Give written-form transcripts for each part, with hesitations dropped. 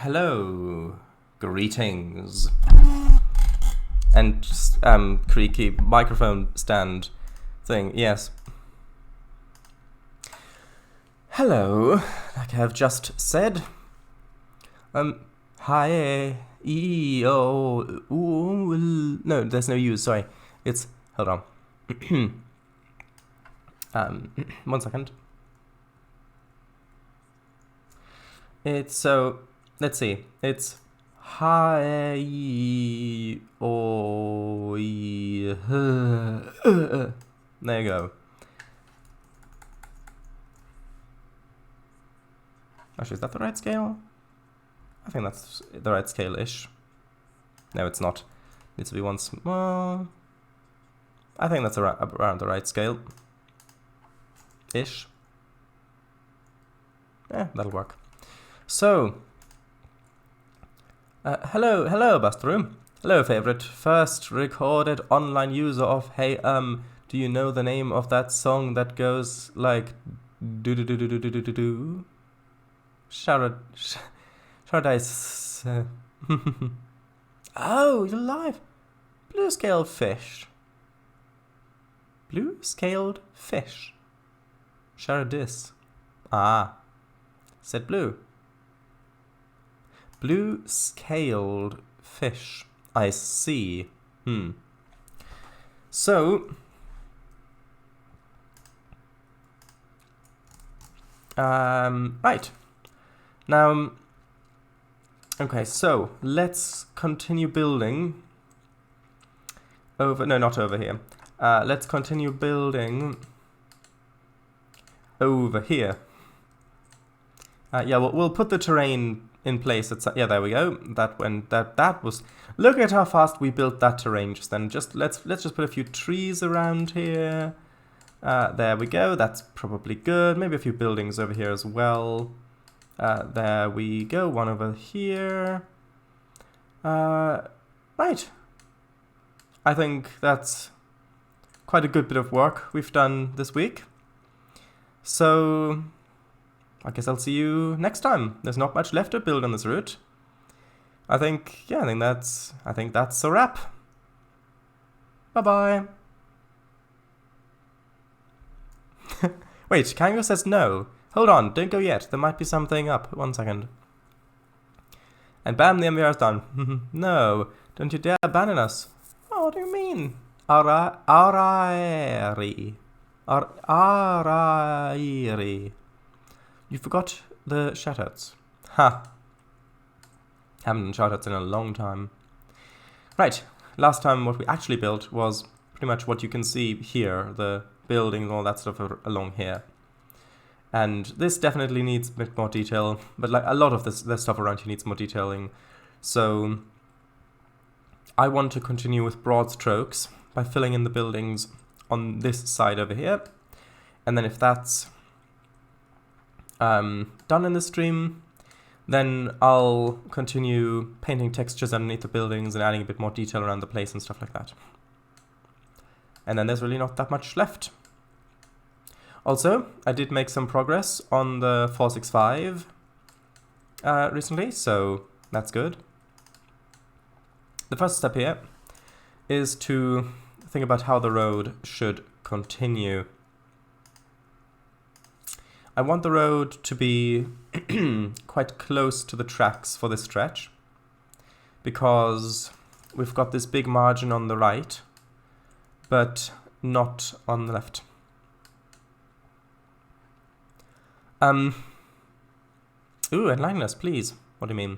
Hello, greetings, and creaky microphone stand thing. Yes. Hello, like I have just said. Hi, no, there's no U. Sorry, it's hold on. 1 second. It's so. Let's see. It's hi. There you go. Actually, is that the right scale? I think that's the right scale-ish. No, it's not. Needs to be one small. I think that's around the right scale. Ish. Yeah, that'll work. So, hello, Bathroom. Hello, favorite first recorded online user of Hey, do you know the name of that song that goes like do do do do do do do do do? Paradise. Oh, you're live. Blue-scaled fish. Blue-scaled fish. Sharadis. Ah. Said blue. Blue-scaled fish. I see. So, right. Now, okay, so let's continue building over, no, not over here. Let's continue building over here. Yeah, we'll put the terrain in place. Yeah, there we go. That was. Look at how fast we built that terrain just then. Let's just put a few trees around here. There we go. That's probably good. Maybe a few buildings over here as well. There we go. One over here. Right. I think that's quite a good bit of work we've done this week. So I guess I'll see you next time. There's not much left to build on this route. I think that's a wrap. Bye-bye. Wait, Kango says no. Hold on, don't go yet. There might be something up. 1 second. And bam, the MVR is done. No, don't you dare abandon us. Oh, what do you mean? Arairi. You forgot the shoutouts. Ha. Haven't done shoutouts in a long time. Right, last time what we actually built was pretty much what you can see here. The buildings and all that stuff along here. And this definitely needs a bit more detail, but like a lot of this stuff around here needs more detailing. So I want to continue with broad strokes by filling in the buildings on this side over here. And then if that's done in the stream, then I'll continue painting textures underneath the buildings and adding a bit more detail around the place and stuff like that. And then there's really not that much left. Also, I did make some progress on the 465 recently, so that's good. The first step here is to think about how the road should continue. I want the road to be quite close to the tracks for this stretch, because we've got this big margin on the right, but not on the left. Ooh, enlighten us, please. What do you mean?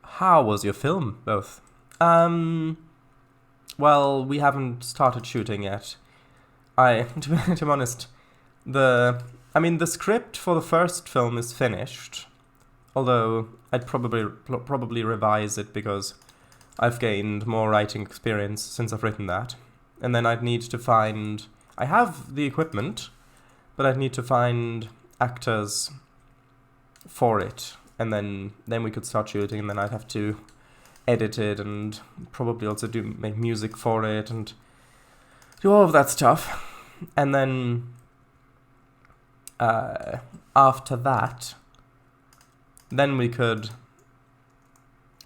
How was your film, both? Well, we haven't started shooting yet. To be honest, the script for the first film is finished, although I'd probably revise it because I've gained more writing experience since I've written that. And then I'd need to find. I have the equipment, but I'd need to find actors for it, and then we could start shooting, and then I'd have to edit it and probably also make music for it and do all of that stuff. And then after that, then we could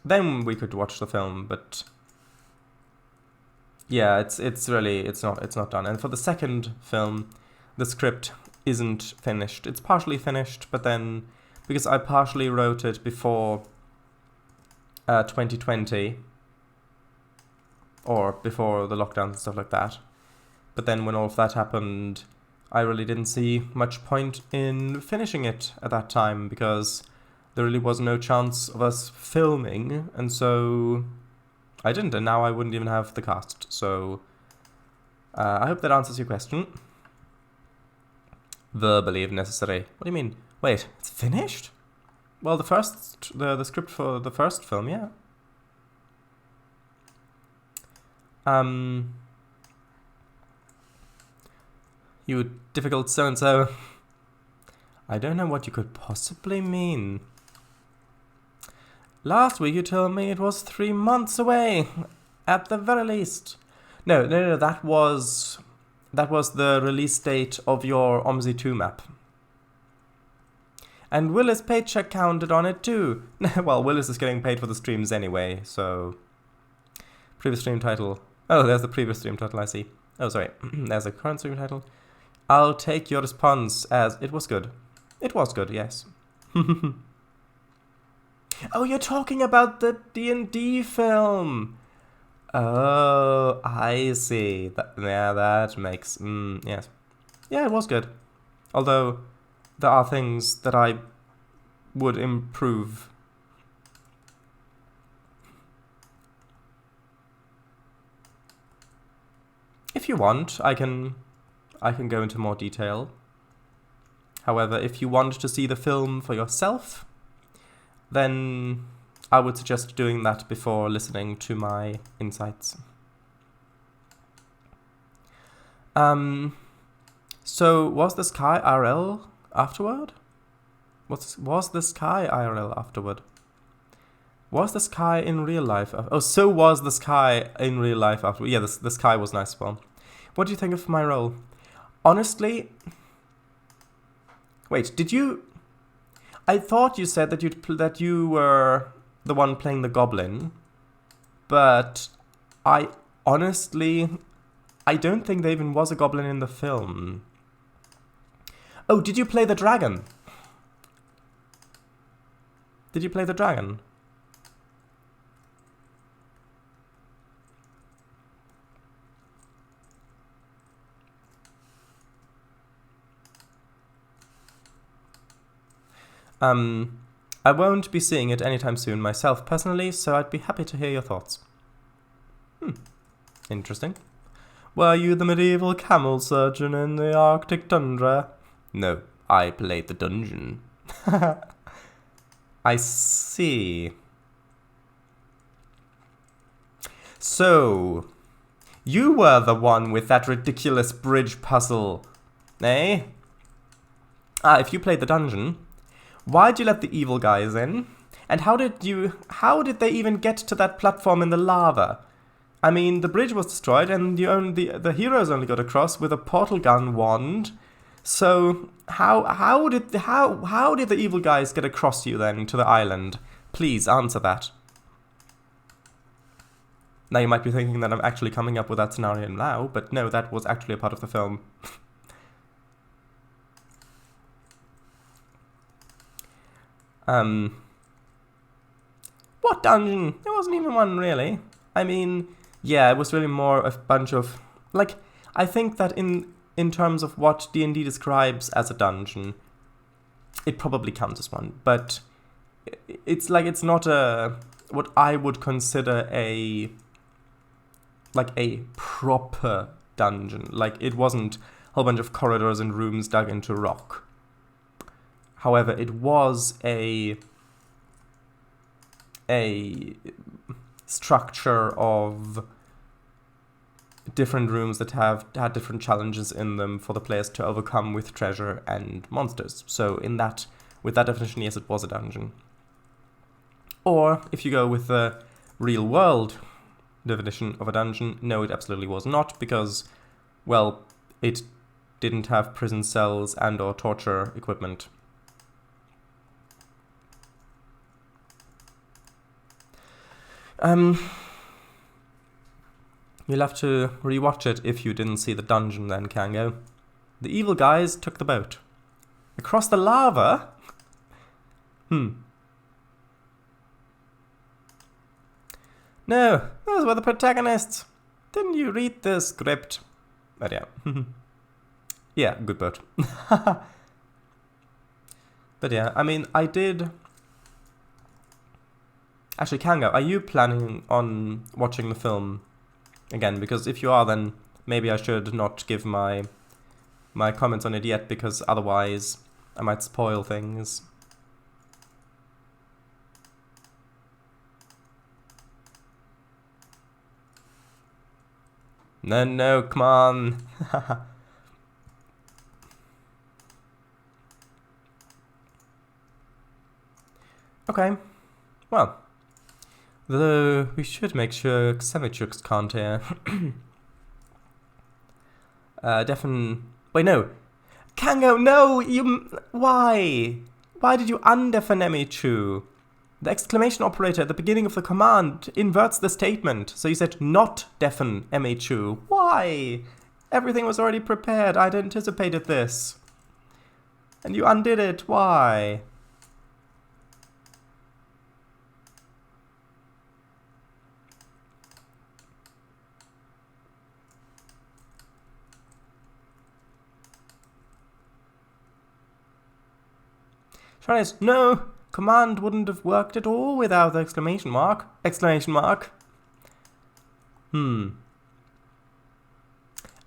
then we could watch the film, but yeah, it's not done. And for the second film, the script isn't finished. It's partially finished, but then because I partially wrote it before 2020 or before the lockdowns and stuff like that. But then when all of that happened, I really didn't see much point in finishing it at that time because there really was no chance of us filming, and so I didn't, and now I wouldn't even have the cast. So I hope that answers your question. Verbally if necessary. What do you mean? Wait, it's finished? Well, the script for the first film, yeah. You difficult so-and-so. I don't know what you could possibly mean. Last week you told me it was 3 months away, at the very least. No, that was the release date of your OMSI 2 map. And Willis' paycheck counted on it too. Well, Willis is getting paid for the streams anyway, so... Previous stream title. Oh, there's the previous stream title, I see. Oh, sorry. There's the current stream title. I'll take your response as it was good. It was good, yes. Oh, you're talking about the D&D film. Oh, I see. That makes... yes. Yeah, it was good. Although, there are things that I would improve. If you want, I can go into more detail. However, if you want to see the film for yourself, then I would suggest doing that before listening to my insights. So was the sky IRL afterward? Was the sky IRL afterward? Was the sky in real life? Oh, so was the sky in real life afterward. Yeah, the sky was nice as well. What do you think of my role? Honestly... Wait, did you... I thought you said that you were the one playing the goblin, but I honestly... I don't think there even was a goblin in the film. Oh, did you play the dragon? Did you play the dragon? I won't be seeing it anytime soon myself personally, so I'd be happy to hear your thoughts. Interesting. Were you the medieval camel surgeon in the Arctic tundra? No, I played the dungeon. I see. So, you were the one with that ridiculous bridge puzzle, eh? If you played the dungeon, why'd you let the evil guys in? And how did they even get to that platform in the lava? I mean, the bridge was destroyed and the heroes only got across with a portal gun wand. So how did the evil guys get across you then to the island? Please answer that. Now you might be thinking that I'm actually coming up with that scenario now, but no, that was actually a part of the film. What dungeon? There wasn't even one, really. I mean, yeah, it was really more a bunch of... Like, I think that in terms of what D&D describes as a dungeon, it probably counts as one, but it's like, it's not what I would consider a proper dungeon. Like, it wasn't a whole bunch of corridors and rooms dug into rock. However, it was a structure of different rooms that had different challenges in them for the players to overcome with treasure and monsters. So with that definition, yes, it was a dungeon. Or if you go with the real world definition of a dungeon, no, it absolutely was not, because, well, it didn't have prison cells and or torture equipment. You'll have to rewatch it if you didn't see the dungeon then, Kango. The evil guys took the boat. Across the lava? No, those were the protagonists. Didn't you read the script? But yeah. Yeah, good boat. But yeah, I mean, I did... Actually, Kango, are you planning on watching the film again? Because if you are, then maybe I should not give my comments on it yet, because otherwise I might spoil things. No, come on. Okay, well, though we should make sure Xemichuks can't hear. Wait, no. Kango, no! Why? Why did you undeafen Emichu? The exclamation operator at the beginning of the command inverts the statement. So you said not deafen Emichu. Why? Everything was already prepared. I'd anticipated this. And you undid it. Why? Trainz, no! Command wouldn't have worked at all without the exclamation mark. Exclamation mark.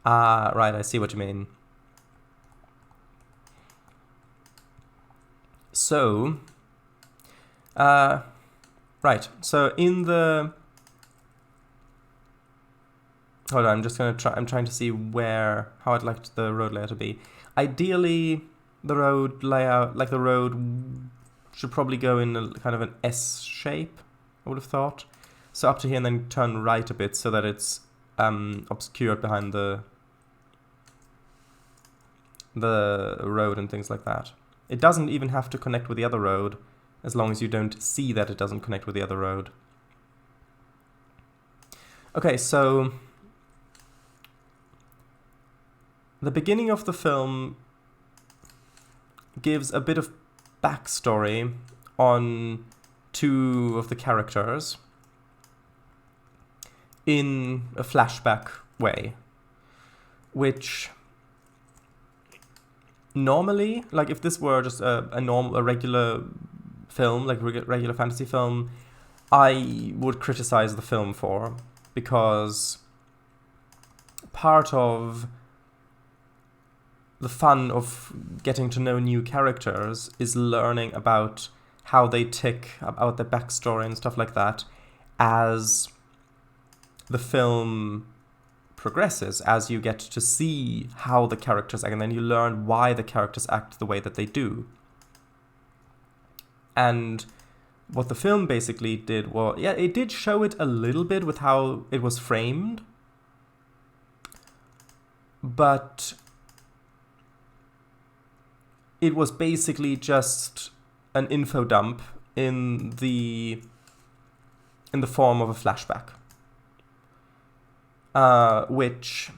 Ah, right, I see what you mean. So, right, so in the... Hold on, I'm trying to see how I'd like the road layout to be. Ideally, the road layout, like the road should probably go in a kind of an S shape, I would have thought. So up to here and then turn right a bit so that it's obscured behind the road and things like that. It doesn't even have to connect with the other road, as long as you don't see that it doesn't connect with the other road. Okay, so the beginning of the film gives a bit of backstory on two of the characters in a flashback way, which normally, like if this were just a regular film, like regular fantasy film, I would criticize the film for, because part of the fun of getting to know new characters is learning about how they tick, about their backstory and stuff like that, as the film progresses, as you get to see how the characters act, and then you learn why the characters act the way that they do. And what the film basically did was, yeah, it did show it a little bit with how it was framed, but it was basically just an info dump in the form of a flashback, which,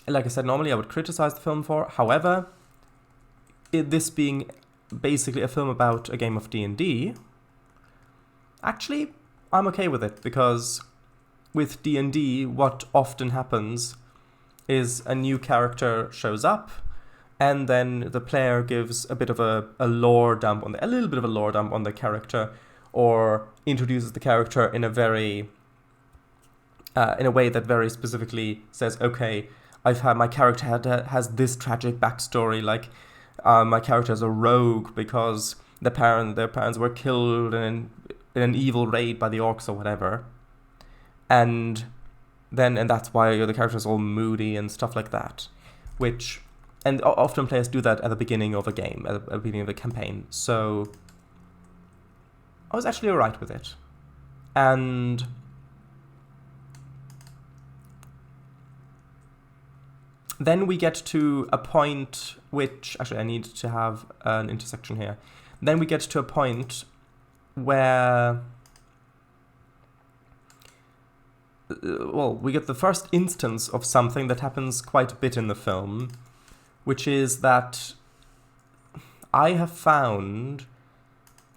like I said, normally I would criticize the film for. However, this being basically a film about a game of D&D, actually, I'm okay with it, because with D&D, what often happens is a new character shows up, and then the player gives a bit of a lore dump on a little bit of a lore dump on the character, or introduces the character in a very in a way that very specifically says, okay, my character has this tragic backstory, like my character is a rogue because their parents were killed in an evil raid by the orcs or whatever, and that's why the character is all moody and stuff like that, which. And often players do that at the beginning of a game, at the beginning of a campaign. So I was actually alright with it. And then we get to a point which... Actually, I need to have an intersection here. Then we get to a point where well, we get the first instance of something that happens quite a bit in the film, which is that I have found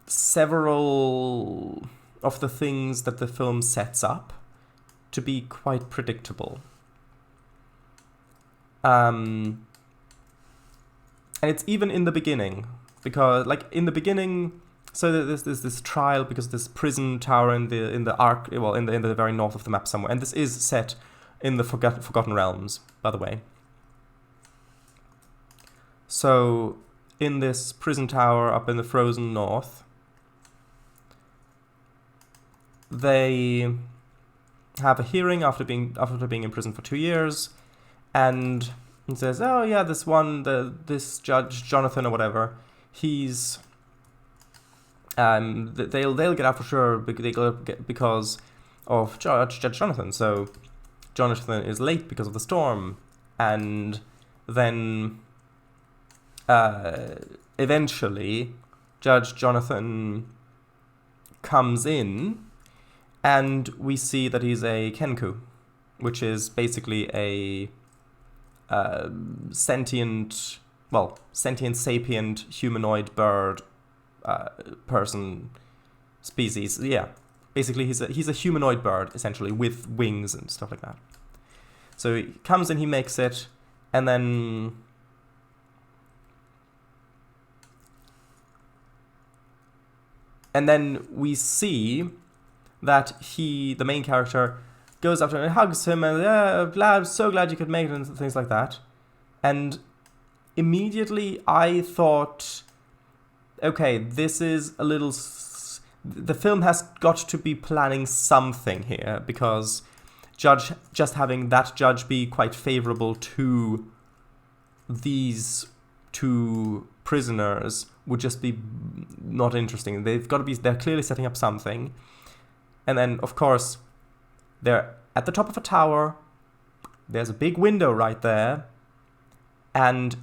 several of the things that the film sets up to be quite predictable. And it's even in the beginning, because like in the beginning, so there's this trial because this prison tower in the arc, well, in the very north of the map somewhere, and this is set in the Forgotten Realms, by the way. So in this prison tower up in the frozen north, they have a hearing after being in prison for 2 years, and he says, "Oh yeah, this judge Jonathan or whatever, he's they'll get out for sure because of Judge Jonathan. So Jonathan is late because of the storm, and then eventually Judge Jonathan comes in, and we see that he's a kenku, which is basically a sentient sapient humanoid bird person species. Yeah, basically he's a humanoid bird essentially with wings and stuff like that. So he comes in, he makes it, and then we see that the main character, goes up to him and hugs him and so glad you could make it and things like that. And immediately I thought, okay, this is a little... the film has got to be planning something here, because just having that judge be quite favorable to these two prisoners would just be not interesting. They're clearly setting up something. And then, of course, they're at the top of a tower. There's a big window right there. And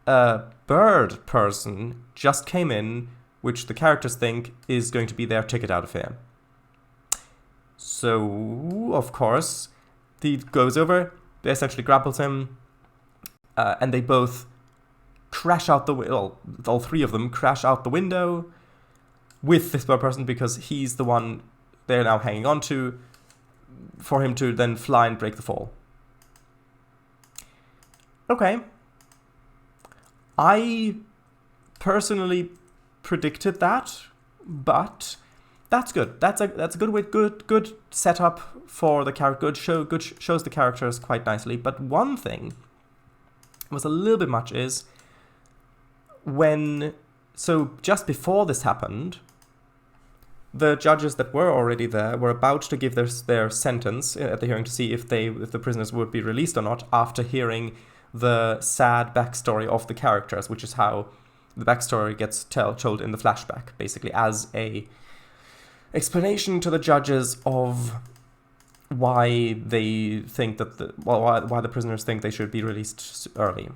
a bird person just came in, which the characters think is going to be their ticket out of here. So, of course, he goes over, they essentially grapples him, and they both crash out the window. All three of them crash out the window with this bird person, because he's the one they're now hanging on to for him to then fly and break the fall. Okay. I personally predicted that, but that's good. That's a good setup for the character. Shows the characters quite nicely. But one thing was a little bit much is just before this happened, the judges that were already there were about to give their sentence at the hearing to see if the prisoners would be released or not, after hearing the sad backstory of the characters, which is how the backstory gets told in the flashback, basically as a explanation to the judges of why they think why the prisoners think they should be released early.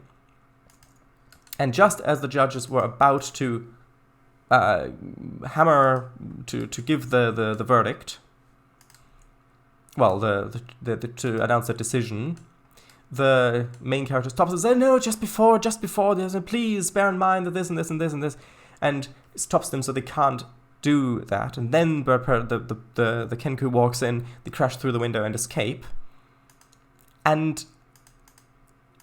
And just as the judges were about to hammer to give the verdict, well, to announce the decision, the main character stops and says, "No, just before, please bear in mind that this and this and this and this," and stops them so they can't do that. And then the kenku walks in, they crash through the window and escape. And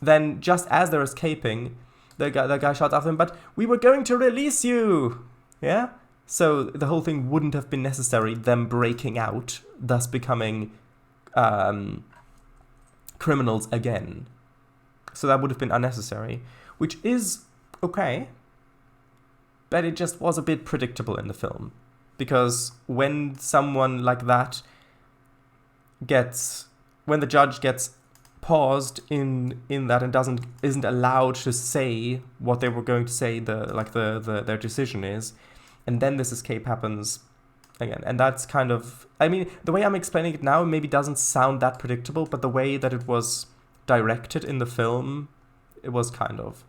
then just as they're escaping, the guy shouts after them, "But we were going to release you!" Yeah? So the whole thing wouldn't have been necessary, them breaking out, thus becoming criminals again. So that would have been unnecessary, which is okay, but it just was a bit predictable in the film. Because when someone like that when the judge gets paused in that and isn't allowed to say what they were going to say, their decision is, and then this escape happens again, and that's kind of, I mean, the way I'm explaining it now maybe doesn't sound that predictable, but the way that it was directed in the film, it was kind of.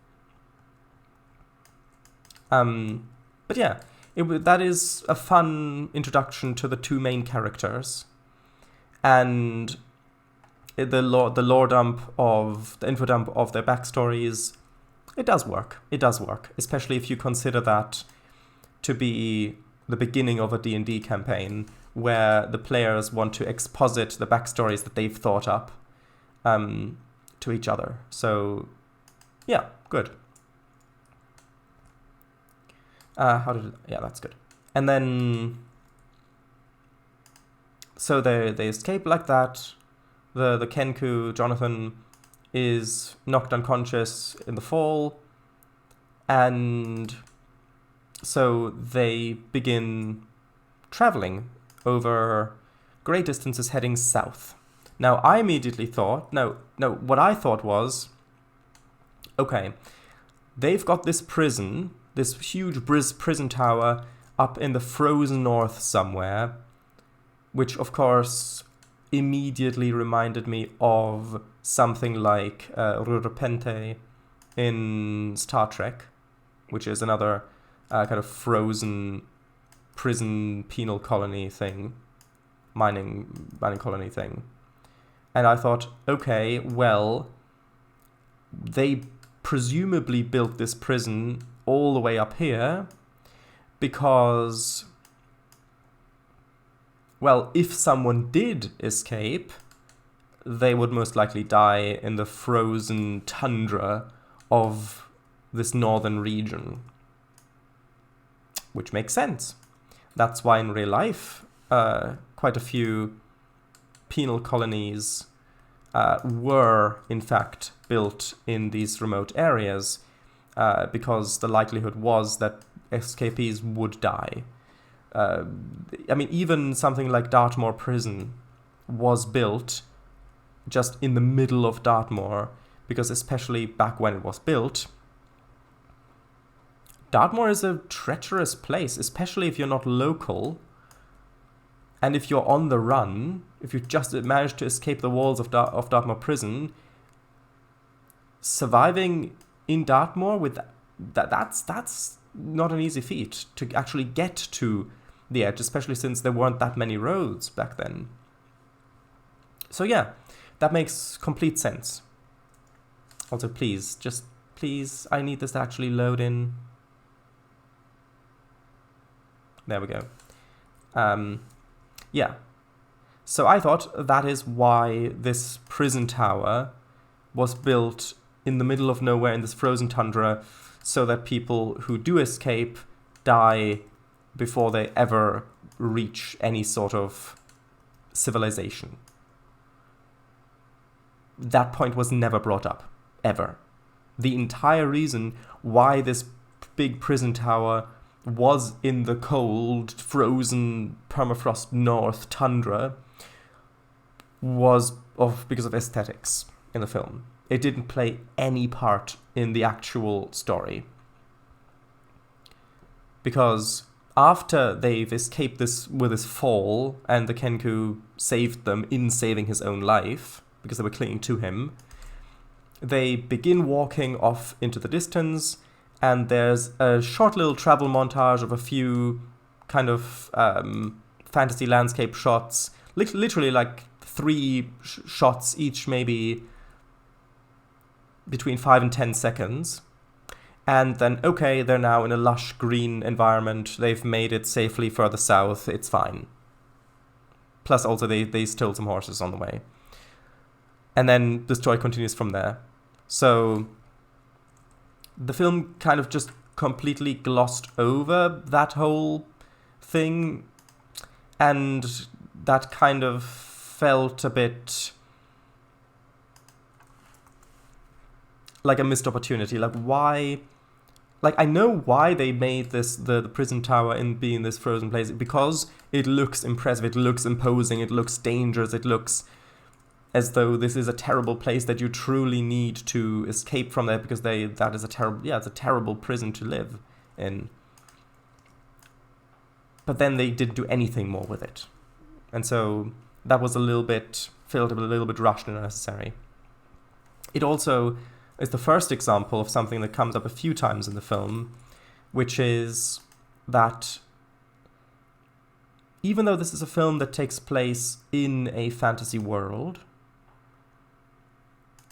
But yeah, that is a fun introduction to the two main characters, And the lore dump of the info dump of their backstories, it does work. It does work, especially if you consider that to be the beginning of a D&D campaign where the players want to exposit the backstories that they've thought up to each other. So, yeah, good. Yeah, that's good. And then, so they escape like that. The Kenku, Jonathan, is knocked unconscious in the fall, and so they begin traveling over great distances heading south. Now, I immediately thought, what I thought was, okay, they've got this prison, this huge prison tower up in the frozen north somewhere, which, of course, immediately reminded me of something like Rurpente in Star Trek, which is another kind of frozen prison penal colony thing, mining colony thing. And I thought, okay, well, they presumably built this prison all the way up here because, well, if someone did escape, they would most likely die in the frozen tundra of this northern region. Which makes sense. That's why in real life, quite a few penal colonies were, in fact, built in these remote areas because the likelihood was that escapees would die. I mean, even something like Dartmoor Prison was built just in the middle of Dartmoor, because especially back when it was built, Dartmoor is a treacherous place, especially if you're not local, and if you're on the run, if you just managed to escape the walls of Dartmoor Prison, surviving in Dartmoor with that's not an easy feat to actually get to the edge, especially since there weren't that many roads back then. So yeah, that makes complete sense. Also, please, I need this to actually load in. There we go. Yeah. So I thought that is why this prison tower was built in the middle of nowhere in this frozen tundra, so that people who do escape die before they ever reach any sort of civilization. That point was never brought up, ever. The entire reason why this big prison tower was in the cold, frozen, permafrost north tundra was because of aesthetics in the film. It didn't play any part in the actual story. Because after they've escaped this with this fall, and the Kenku saved them in saving his own life, because they were clinging to him, they begin walking off into the distance, and there's a short little travel montage of a few kind of fantasy landscape shots, literally like 3 shots each, maybe between 5 and 10 seconds. And then, okay, they're now in a lush green environment. They've made it safely further south. It's fine. Plus, also, they stole some horses on the way. And then the story continues from there. So the film kind of just completely glossed over that whole thing. And that kind of felt a bit like a missed opportunity. Like, why? Like, I know why they made this the prison tower in being this frozen place, because it looks impressive, it looks imposing, it looks dangerous, it looks as though this is a terrible place that you truly need to escape from there, because that is it's a terrible prison to live in. But then they didn't do anything more with it. And so that was felt a little bit rushed and unnecessary. It also is the first example of something that comes up a few times in the film, which is that even though this is a film that takes place in a fantasy world,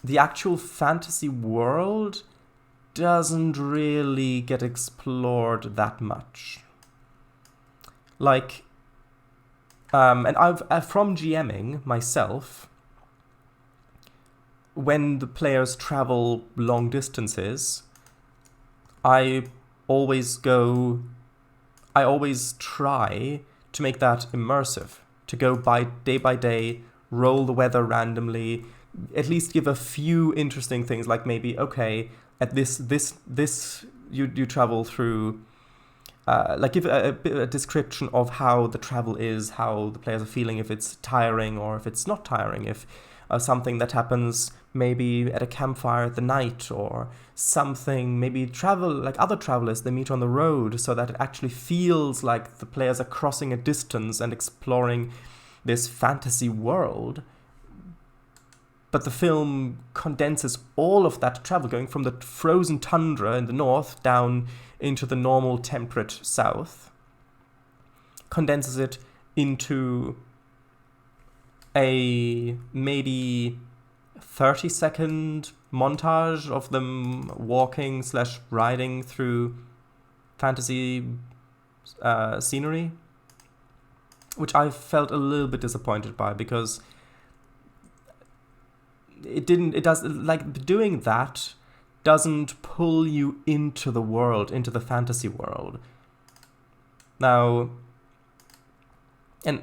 the actual fantasy world doesn't really get explored that much. Like, and I've from GMing myself, when the players travel long distances, I always try to make that immersive, to go by day, roll the weather randomly, at least give a few interesting things, like maybe, okay, at this you travel through, like give a description of how the travel is, how the players are feeling, if it's tiring or if it's not tiring, if something that happens maybe at a campfire at the night, or something, maybe travel, like other travelers they meet on the road, so that it actually feels like the players are crossing a distance and exploring this fantasy world. But the film condenses all of that travel, going from the frozen tundra in the north down into the normal temperate south, condenses it into a maybe 30-second montage of them walking / riding through fantasy scenery, which I felt a little bit disappointed by, because doing that doesn't pull you into the world, into the fantasy world. Now, and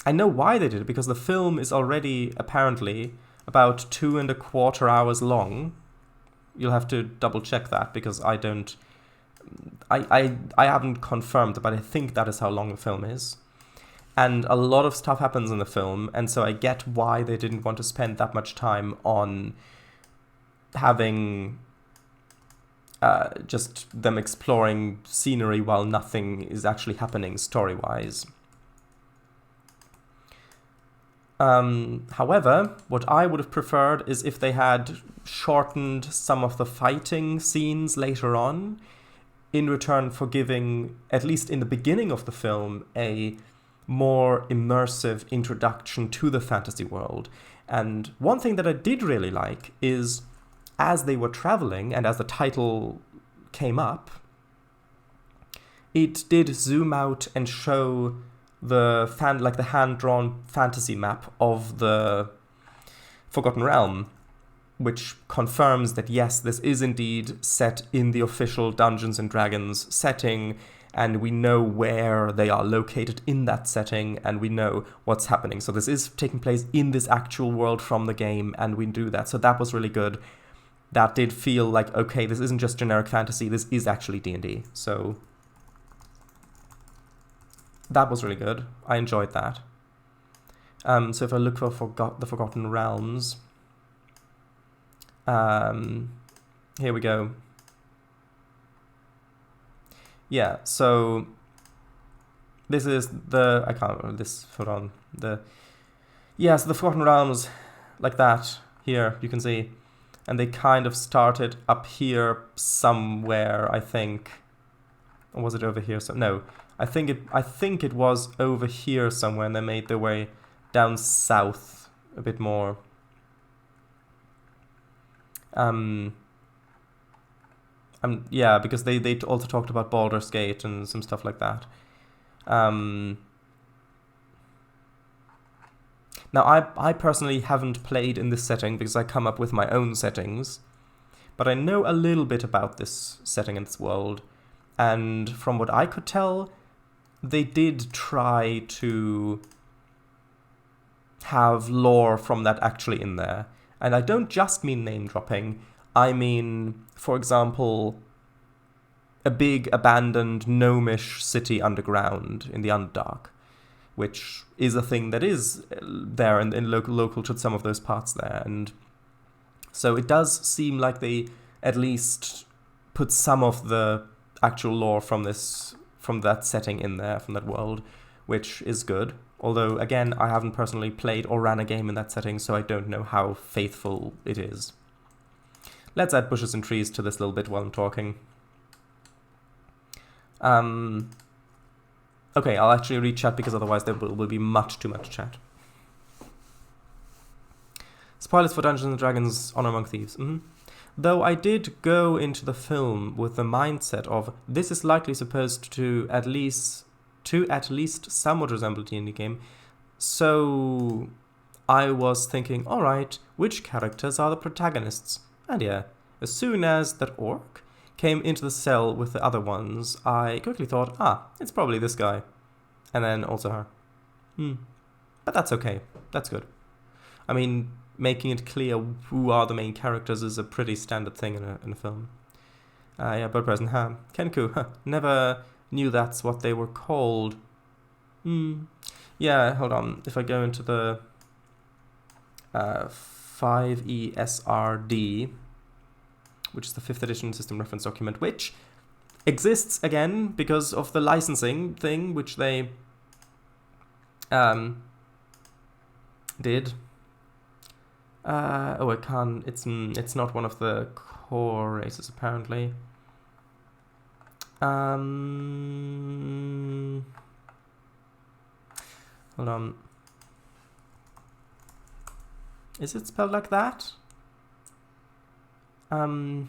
I know why they did it, because the film is already apparently about 2.25 hours long. You'll have to double check that, because I haven't confirmed, but I think that is how long the film is. And a lot of stuff happens in the film, and so I get why they didn't want to spend that much time on having just them exploring scenery while nothing is actually happening story-wise. However, what I would have preferred is if they had shortened some of the fighting scenes later on, in return for giving, at least in the beginning of the film, a more immersive introduction to the fantasy world. And one thing that I did really like is, as they were traveling and as the title came up, it did zoom out and show the hand-drawn fantasy map of the Forgotten Realm, which confirms that yes, this is indeed set in the official Dungeons and Dragons setting, and we know where they are located in that setting, and we know what's happening. So this is taking place in this actual world from the game, and we do that. So that was really good. That did feel like, okay, this isn't just generic fantasy, this is actually D&D. So that was really good. I enjoyed that. So if I look for the Forgotten Realms, here we go. Yeah, so this is the, I can't remember this, hold on. So the Forgotten Realms, like that, here, you can see. And they kind of started up here somewhere, I think. Or was it over here? So no, I think it was over here somewhere, and they made their way down south a bit more. Yeah, because they also talked about Baldur's Gate and some stuff like that. Now, I personally haven't played in this setting because I come up with my own settings, but I know a little bit about this setting and this world, and from what I could tell, they did try to have lore from that actually in there. And I don't just mean name-dropping, I mean, for example, a big abandoned gnomish city underground in the Underdark, which is a thing that is there and local to some of those parts there. And so it does seem like they at least put some of the actual lore from that setting in there, from that world, which is good. Although, again, I haven't personally played or ran a game in that setting, so I don't know how faithful it is. Let's add bushes and trees to this little bit while I'm talking. Okay, I'll actually read chat because otherwise there will be much too much chat. Spoilers for Dungeons & Dragons Honor Among Thieves. Though I did go into the film with the mindset of this is likely supposed to at least somewhat resemble a D&D game, so I was thinking, alright, which characters are the protagonists? And yeah, as soon as that orc came into the cell with the other ones, I quickly thought, it's probably this guy. And then also her. But that's okay. That's good. I mean, making it clear who are the main characters is a pretty standard thing in a film. Yeah, bird present, Kenku, never knew that's what they were called. Yeah, hold on. If I go into the 5ESRD, which is the 5th edition system reference document, which exists again because of the licensing thing, which they did. I can't. It's not one of the core races apparently. Hold on. Is it spelled like that? Hold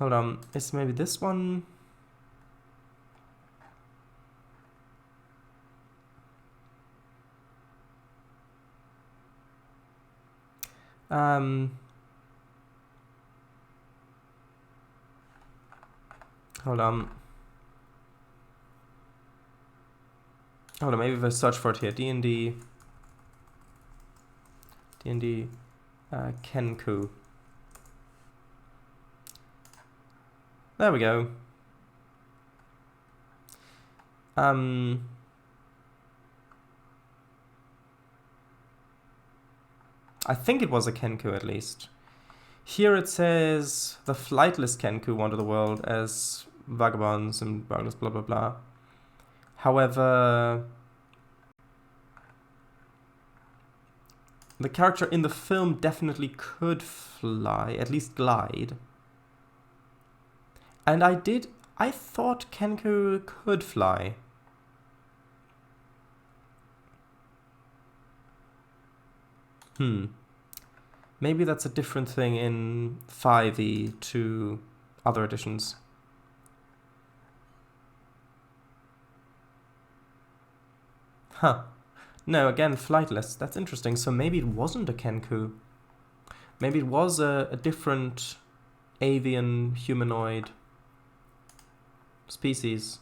on. Is maybe this one? Hold on. Maybe if I search for it here, D&D Kenku. There we go. I think it was a Kenku at least. Here it says the flightless Kenku wander the world as vagabonds and burglars, blah blah blah. However, the character in the film definitely could fly, at least glide. And I thought Kenku could fly. Maybe that's a different thing in 5e to other editions. No, again, flightless. That's interesting. So maybe it wasn't a Kenku. Maybe it was a different avian humanoid species.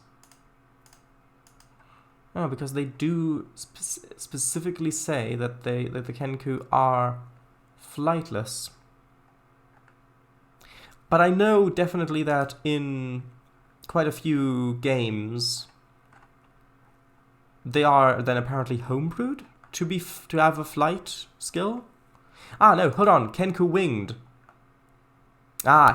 Oh, because they do specifically say that the Kenku are flightless. But I know definitely that in quite a few games they are then apparently homebrewed to have a flight skill. No, hold on. Kenku winged.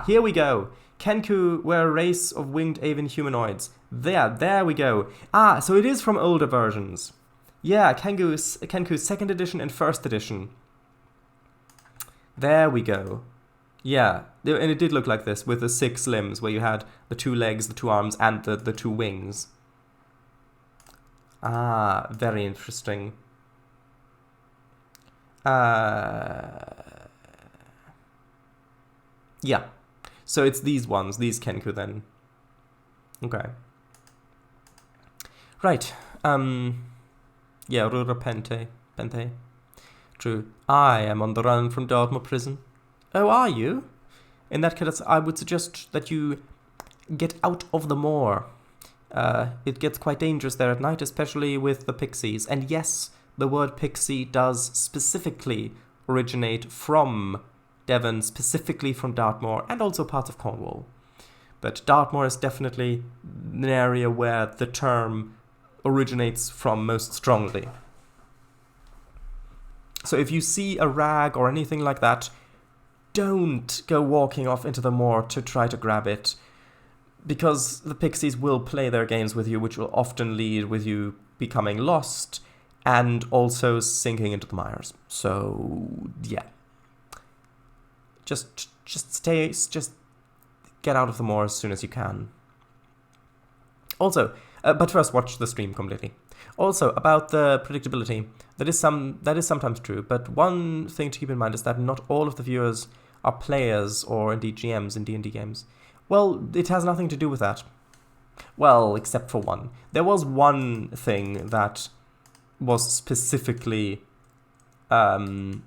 Here we go. Kenku were a race of winged avian humanoids. There we go. So it is from older versions. Yeah, Kenku 2nd edition and 1st edition. There we go. Yeah, and it did look like this with the 6 limbs where you had the 2 legs, the 2 arms, and the 2 wings. Very interesting. Yeah. So it's these ones, these Kenku then. Okay. Right. Yeah, Rura Pente. True. I am on the run from Dartmoor prison. Oh, are you? In that case, I would suggest that you get out of the moor. It gets quite dangerous there at night, especially with the pixies. And yes, the word pixie does specifically originate from Devon, specifically from Dartmoor, and also parts of Cornwall. But Dartmoor is definitely an area where the term originates from most strongly. So if you see a rag or anything like that, don't go walking off into the moor to try to grab it, because the pixies will play their games with you, which will often lead with you becoming lost and also sinking into the mires. So, yeah. just get out of the moor as soon as you can. Also, but first watch the stream completely. Also, about the predictability, that is sometimes true, but one thing to keep in mind is that not all of the viewers are players or indeed GMs in D&D games. Well, it has nothing to do with that. Well, except for one. There was one thing that was specifically very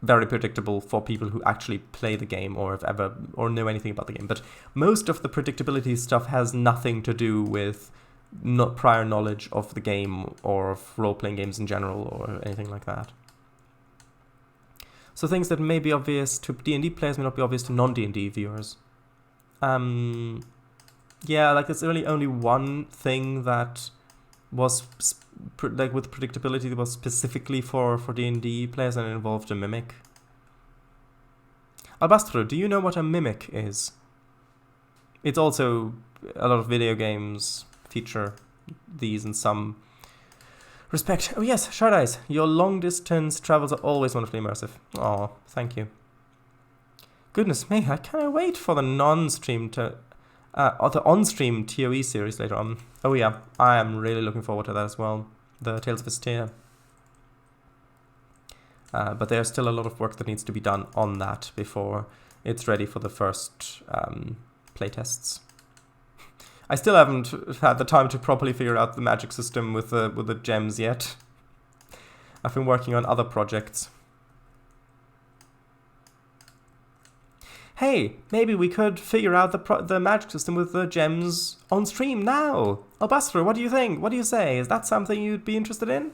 predictable for people who actually play the game or have ever or know anything about the game. But most of the predictability stuff has nothing to do with not prior knowledge of the game or of role-playing games in general or anything like that. So things that may be obvious to D&D players may not be obvious to non-D&D viewers. Yeah, like there's really only one thing that was like with predictability that was specifically for D&D players, and it involved a mimic. Albastro, do you know what a mimic is? It's also a lot of video games feature these in some respect. Oh yes, Shard Eyes, your long distance travels are always wonderfully immersive. Oh, thank you. Goodness me, I can't wait for the non-stream to or the on-stream TOE series later on. Oh yeah, I am really looking forward to that as well. The Tales of Vestia. But there's still a lot of work that needs to be done on that before it's ready for the first playtests. I still haven't had the time to properly figure out the magic system with the gems yet. I've been working on other projects. Hey, maybe we could figure out the magic system with the gems on stream now. Albastro, what do you think? What do you say? Is that something you'd be interested in?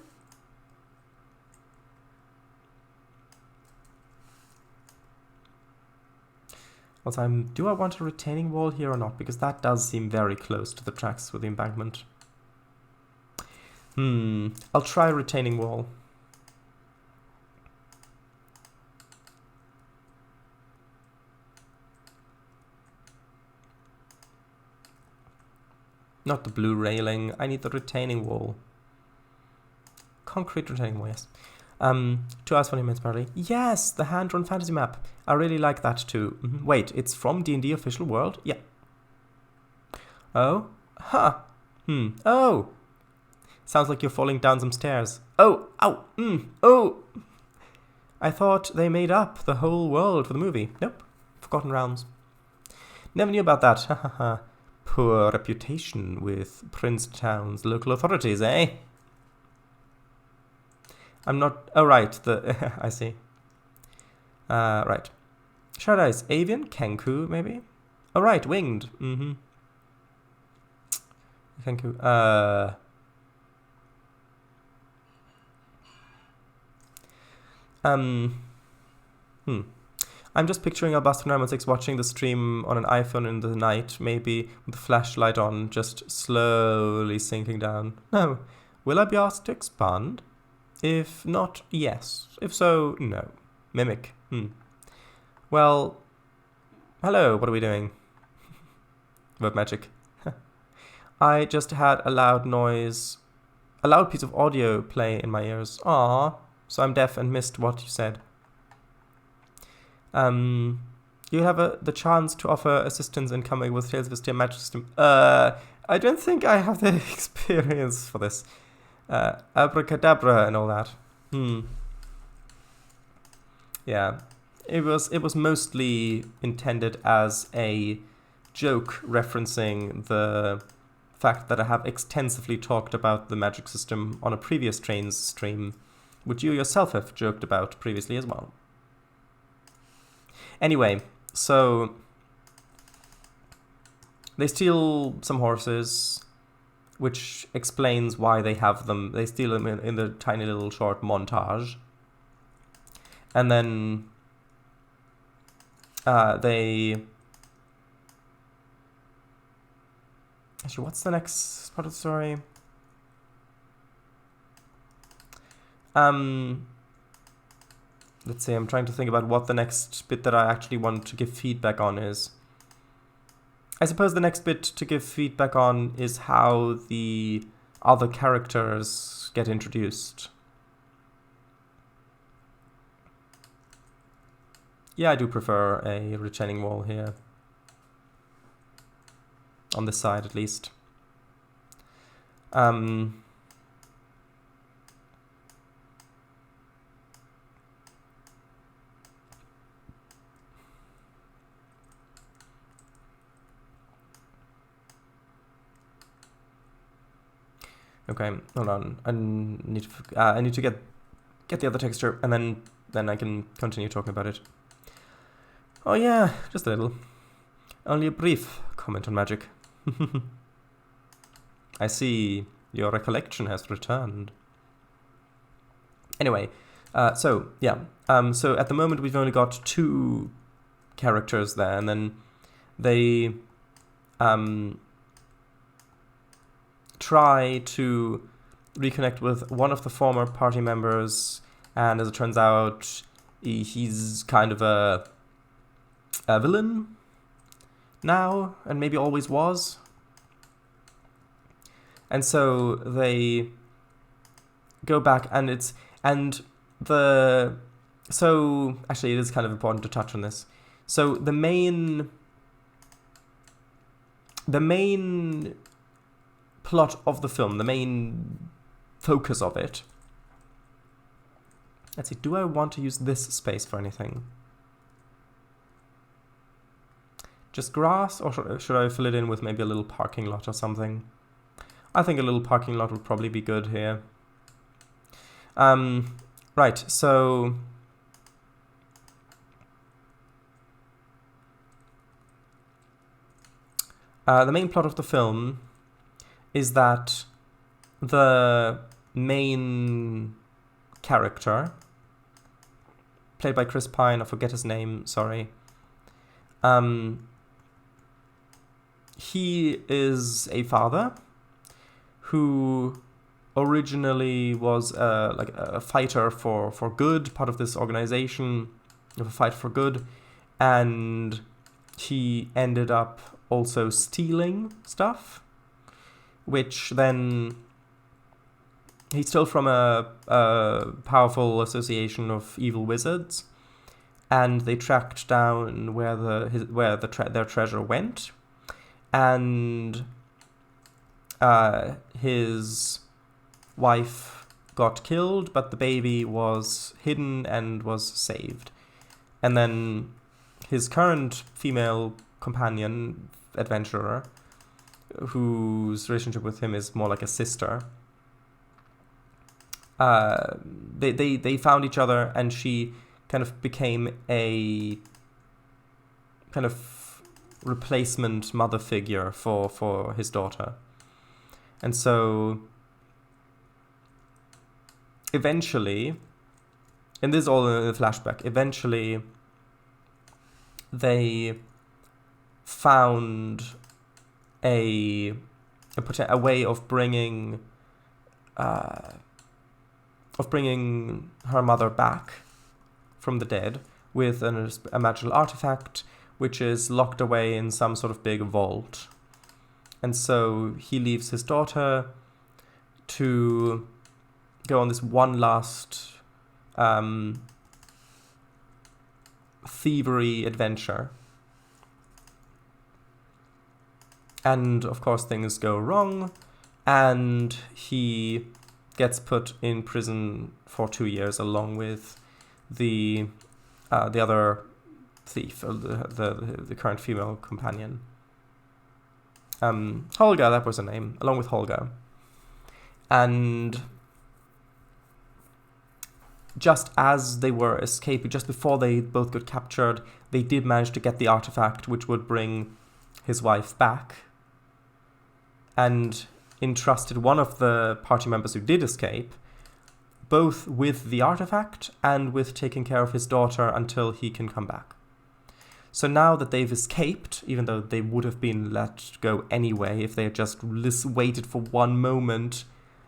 Also, do I want a retaining wall here or not? Because that does seem very close to the tracks with the embankment. I'll try a retaining wall. Not the blue railing. I need the retaining wall. Concrete retaining wall, yes. 2 hours 20 minutes apparently. Yes, the hand-drawn fantasy map. I really like that too. Wait, it's from D&D Official World? Yeah. Oh? Huh. Oh! Sounds like you're falling down some stairs. Oh! Ow! Oh! I thought they made up the whole world for the movie. Nope. Forgotten Realms. Never knew about that. Hahaha. Poor reputation with Princetown's local authorities, eh? I'm not... Oh, right. I see. Right. Shard Eyes. Avian? Kenku, maybe? Oh, right. Winged. Kenku. I'm just picturing Albastro916 watching the stream on an iPhone in the night, maybe with the flashlight on, just slowly sinking down. No. Will I be asked to expand? If not, yes. If so, no. Mimic. Well, hello, what are we doing? Word magic. I just had a loud piece of audio play in my ears. Aww. So I'm deaf and missed what you said. You have the chance to offer assistance in coming with Tales of Vestia magic system. I don't think I have the experience for this. Abracadabra and all that. Yeah. It was mostly intended as a joke referencing the fact that I have extensively talked about the magic system on a previous Trainz stream, which you yourself have joked about previously as well. Anyway, so they steal some horses, which explains why they have them. They steal them in the tiny little short montage. And then they... Actually, what's the next part of the story? Let's see, I'm trying to think about what the next bit that I actually want to give feedback on is. I suppose the next bit to give feedback on is how the other characters get introduced. Yeah, I do prefer a retaining wall here. On this side, at least. Okay, hold on. I need to get the other texture, and then I can continue talking about it. Oh yeah, just a little. Only a brief comment on magic. I see your recollection has returned. Anyway, so yeah. So at the moment we've only got 2 characters there, and then they try to reconnect with one of the former party members, and as it turns out, he's kind of a villain now, and maybe always was. And so they go back, and so actually it is kind of important to touch on this. So the main plot of the film, the main focus of it. Let's see, do I want to use this space for anything? Just grass, or should I fill it in with maybe a little parking lot or something? I think a little parking lot would probably be good here. Right, so the main plot of the film is that the main character, played by Chris Pine, I forget his name, sorry. He is a father who originally was like a fighter for good, part of this organization of a fight for good, and he ended up also stealing stuff, which then he stole from a powerful association of evil wizards, and they tracked down where their treasure went, and his wife got killed, but the baby was hidden and was saved. And then his current female companion, adventurer, whose relationship with him is more like a sister, they found each other, and she kind of became a kind of replacement mother figure for his daughter. And so eventually, and this is all in the flashback, eventually they found a way of bringing her mother back from the dead with a magical artifact which is locked away in some sort of big vault. And so he leaves his daughter to go on this one last thievery adventure. And of course things go wrong, and he gets put in prison for 2 years along with the other thief, the current female companion. Holga, that was her name, along with Holga. And just as they were escaping, just before they both got captured, they did manage to get the artifact which would bring his wife back, and entrusted one of the party members who did escape both with the artifact and with taking care of his daughter until he can come back. So now that they've escaped, even though they would have been let go anyway if they had just waited for one moment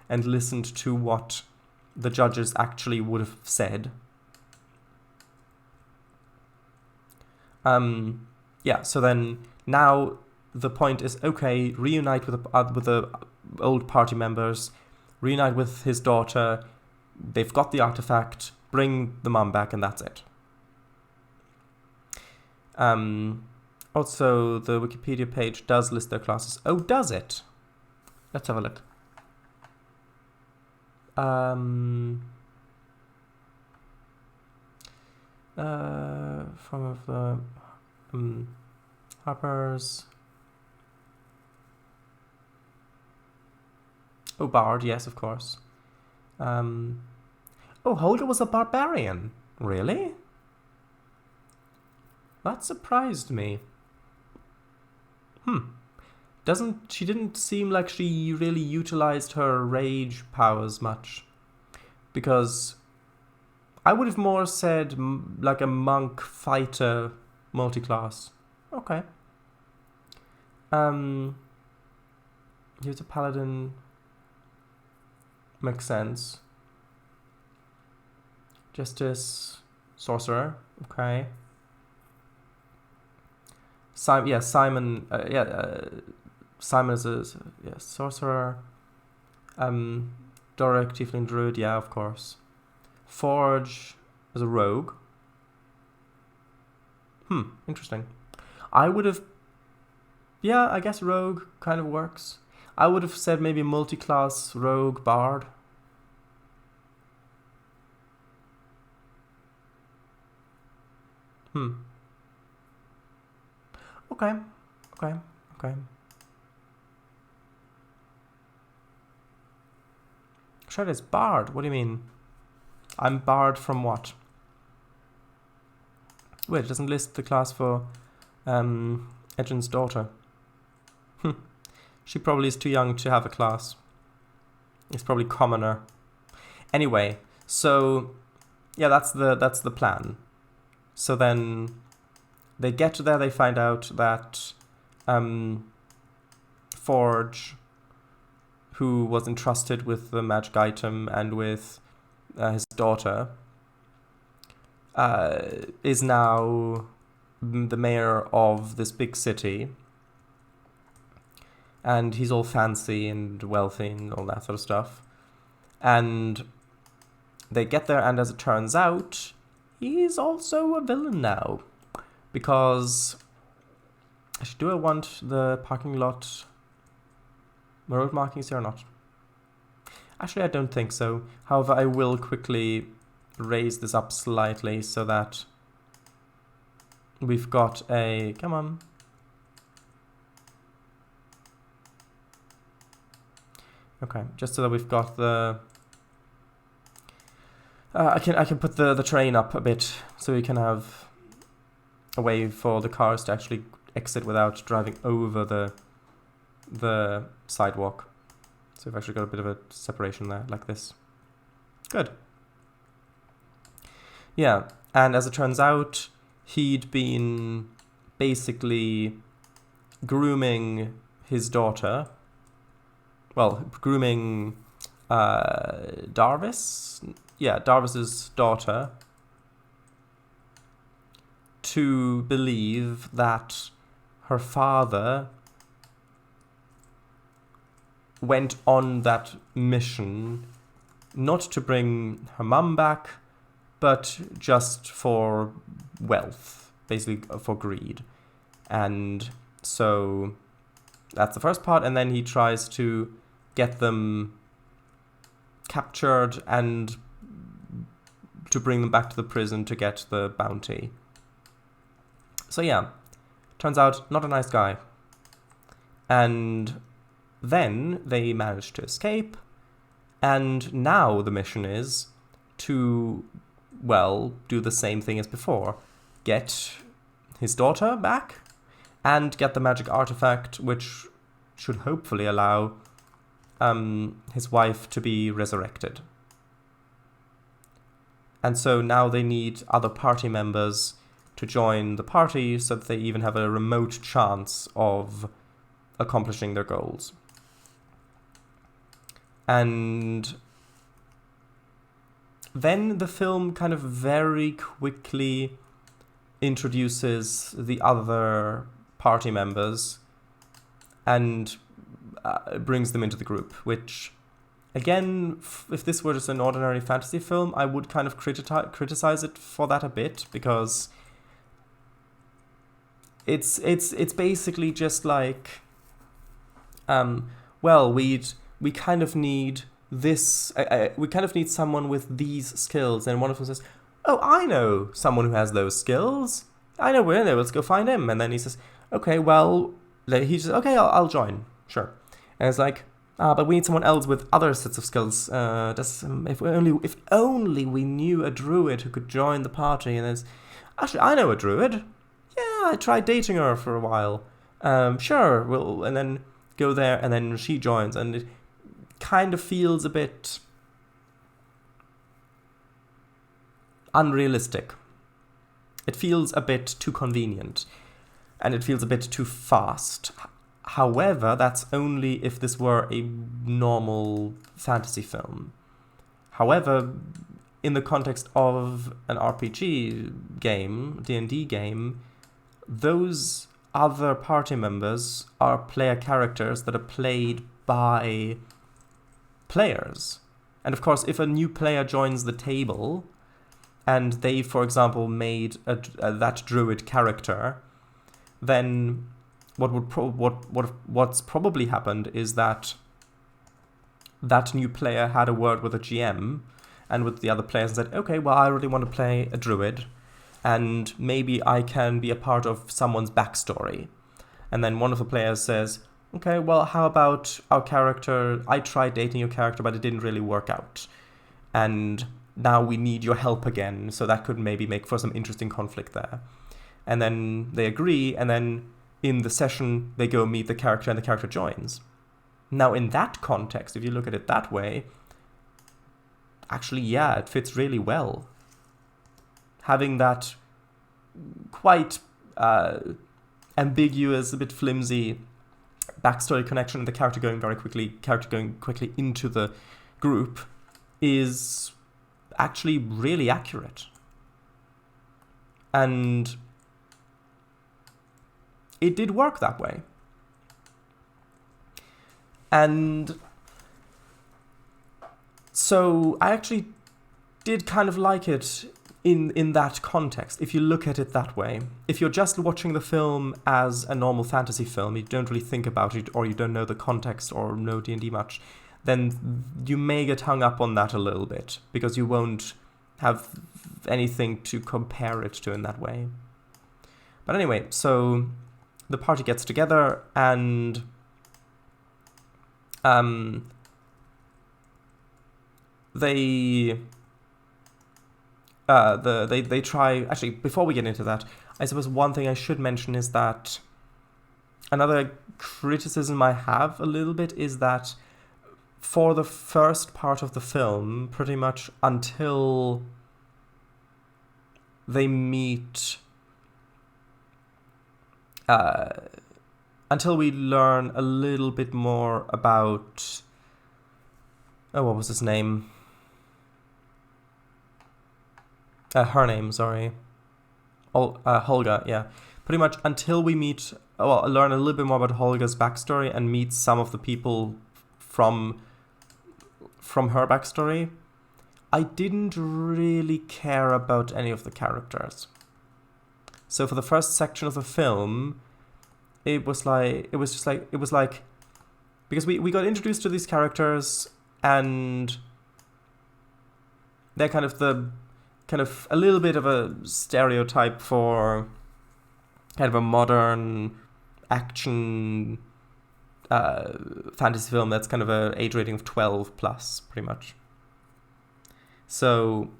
and listened to what the judges actually would have said. So then now the point is, okay, reunite with the old party members, reunite with his daughter, they've got the artifact, bring the mom back, and that's it. Also, the Wikipedia page does list their classes. Oh, does it? Let's have a look. Form of the Harper's. Oh, Bard, yes, of course. Oh, Holger was a barbarian. Really? That surprised me. She didn't seem like she really utilized her rage powers much. Because I would have more said like a monk fighter multi-class. Okay. He was a paladin. Makes sense. Justice, sorcerer. Okay. Simon. Simon is a sorcerer. Doric, tiefling druid. Yeah, of course. Forge is a rogue. Interesting. I would have. Yeah, I guess rogue kind of works. I would have said maybe multi-class rogue bard. Okay. Sure, it's bard. What do you mean? I'm barred from what? Wait, it doesn't list the class for Edgin's daughter. She probably is too young to have a class. It's probably commoner. Anyway, so yeah, that's the plan. So then they get to there, they find out that Forge, who was entrusted with the magic item and with his daughter, is now the mayor of this big city. And he's all fancy and wealthy and all that sort of stuff. And they get there, and as it turns out, he's also a villain now. Because... do I want the parking lot road markings here or not? Actually, I don't think so. However, I will quickly raise this up slightly so that we've got a... Come on. Okay, just so that we've got the... I can put the train up a bit so we can have a way for the cars to actually exit without driving over the sidewalk. So we've actually got a bit of a separation there, like this. Good. Yeah, and as it turns out, he'd been basically grooming his daughter. Well, grooming Darvis? Yeah, Darvis's daughter to believe that her father went on that mission not to bring her mum back, but just for wealth, basically for greed. And so that's the first part, and then he tries to get them captured and to bring them back to the prison to get the bounty. So yeah, turns out not a nice guy. And then they manage to escape, and now the mission is to, well, do the same thing as before. Get his daughter back and get the magic artifact, which should hopefully allow his wife to be resurrected. And so now they need other party members to join the party so that they even have a remote chance of accomplishing their goals. And then the film kind of very quickly introduces the other party members and brings them into the group, which, again, if this were just an ordinary fantasy film, I would kind of criticize it for that a bit, because it's basically just like, well, we kind of need this. We kind of need someone with these skills, and one of them says, "Oh, I know someone who has those skills. I know where. Let's go find him." And then he says, "Okay, well," he says, "Okay, I'll join, sure." And it's like, but we need someone else with other sets of skills. If only we knew a druid who could join the party. And there's, actually, I know a druid. Yeah, I tried dating her for a while. Sure, we'll, and then go there, and then she joins, and it kind of feels a bit unrealistic. It feels a bit too convenient, and it feels a bit too fast. However, that's only if this were a normal fantasy film. However, in the context of an RPG game, D&D game, those other party members are player characters that are played by players. And of course, if a new player joins the table, and they, for example, made that druid character, then what's probably happened is that that new player had a word with a GM and with the other players and said, okay, well, I really want to play a druid, and maybe I can be a part of someone's backstory. And then one of the players says, okay, well, how about our character? I tried dating your character, but it didn't really work out. And now we need your help again, so that could maybe make for some interesting conflict there. And then they agree, and then in the session, they go meet the character, and the character joins. Now, in that context, if you look at it that way, actually, yeah, it fits really well. Having that quite ambiguous, a bit flimsy backstory connection, and the character going quickly into the group is actually really accurate. And it did work that way. And so I actually did kind of like it in that context, if you look at it that way. If you're just watching the film as a normal fantasy film, you don't really think about it, or you don't know the context or know D&D much, then you may get hung up on that a little bit, because you won't have anything to compare it to in that way. But anyway, so the party gets together, and they try. Actually, before we get into that, I suppose one thing I should mention is that another criticism I have a little bit is that for the first part of the film, pretty much until they meet, until we learn a little bit more about, what was his name? Her name, sorry. Holga, yeah. Pretty much until we meet, learn a little bit more about Holga's backstory and meet some of the people from her backstory, I didn't really care about any of the characters. So for the first section of the film, it was like, because we got introduced to these characters, and they're kind of a little bit of a stereotype for kind of a modern action fantasy film that's kind of an age rating of 12 plus, pretty much. So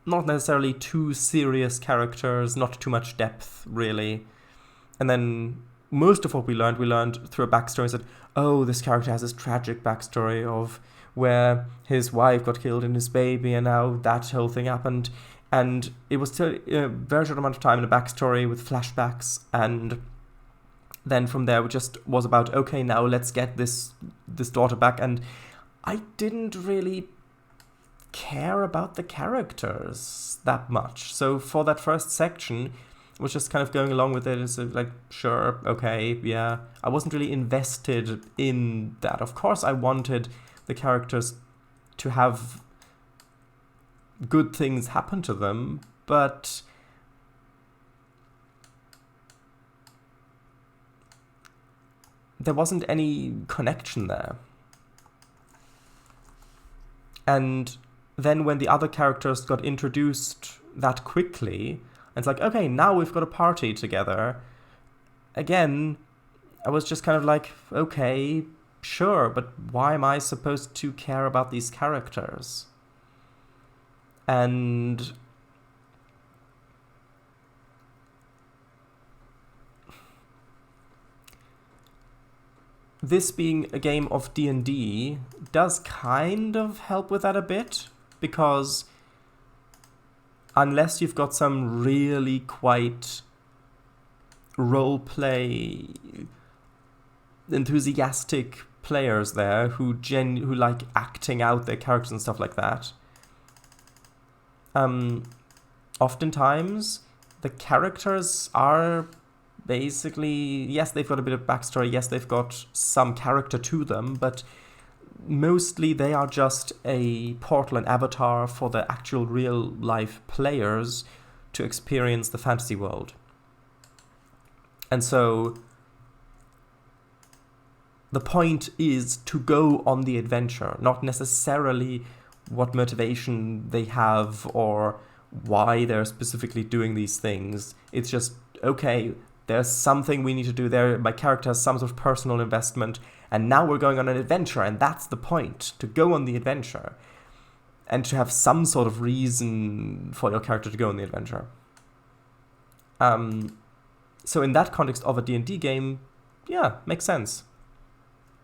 not necessarily too serious characters, not too much depth, really. And then most of what we learned through a backstory is that, oh, this character has this tragic backstory of where his wife got killed and his baby, and now that whole thing happened. And it was still a very short amount of time in a backstory with flashbacks, and then from there it just was about, okay, now let's get this daughter back. And I didn't really care about the characters that much. So for that first section, I was just kind of going along with it. It's like, sure, okay, yeah. I wasn't really invested in that. Of course, I wanted the characters to have good things happen to them, but there wasn't any connection there. And then when the other characters got introduced that quickly, it's like, okay, now we've got a party together. Again, I was just kind of like, okay, sure, but why am I supposed to care about these characters? And this being a game of D&D does kind of help with that a bit, because unless you've got some really quite roleplay enthusiastic players there who like acting out their characters and stuff like that, oftentimes the characters are basically, yes, they've got a bit of backstory, yes, they've got some character to them, but mostly they are just a portal and avatar for the actual real life players to experience the fantasy world. And so the point is to go on the adventure, not necessarily what motivation they have or why they're specifically doing these things. It's just, okay, there's something we need to do there. My character has some sort of personal investment, and now we're going on an adventure, and that's the point, to go on the adventure. And to have some sort of reason for your character to go on the adventure. So in that context of a D&D game, yeah, makes sense.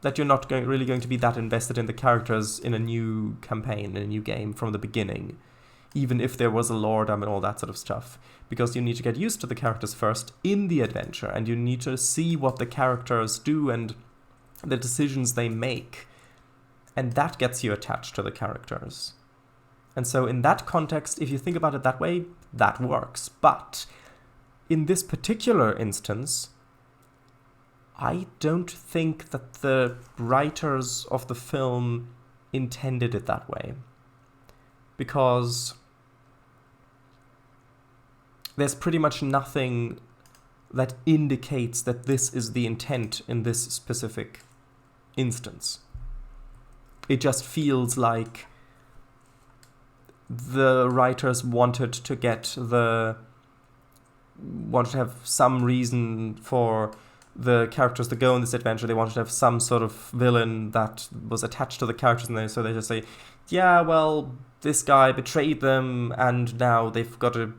That you're not really going to be that invested in the characters in a new campaign, in a new game from the beginning. Even if there was a lore and all that sort of stuff. Because you need to get used to the characters first in the adventure, and you need to see what the characters do and the decisions they make. And that gets you attached to the characters. And so in that context, if you think about it that way, that works. But in this particular instance, I don't think that the writers of the film intended it that way. Because there's pretty much nothing that indicates that this is the intent in this specific instance. It just feels like the writers wanted to have some reason for the characters to go on this adventure. They wanted to have some sort of villain that was attached to the characters, and so they just say, yeah, well, this guy betrayed them, and now they've got to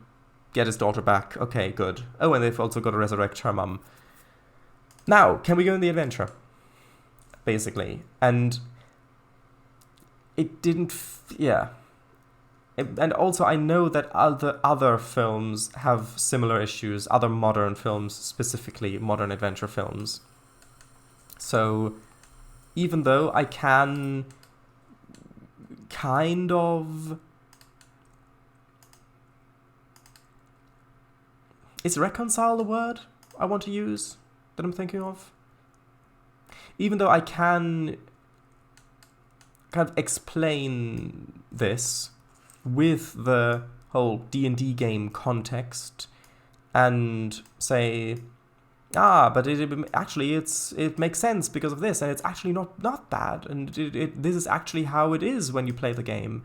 get his daughter back. Okay, good. Oh, and they've also got to resurrect her mum. Now, can we go on the adventure? Basically. And it didn't... And also, I know that other films have similar issues, other modern films, specifically modern adventure films. So, even though I can kind of... Is reconcile the word I want to use that I'm thinking of? Even though I can kind of explain this with the whole D&D game context and say, but it makes sense because of this, and it's actually not bad, and this is actually how it is when you play the game.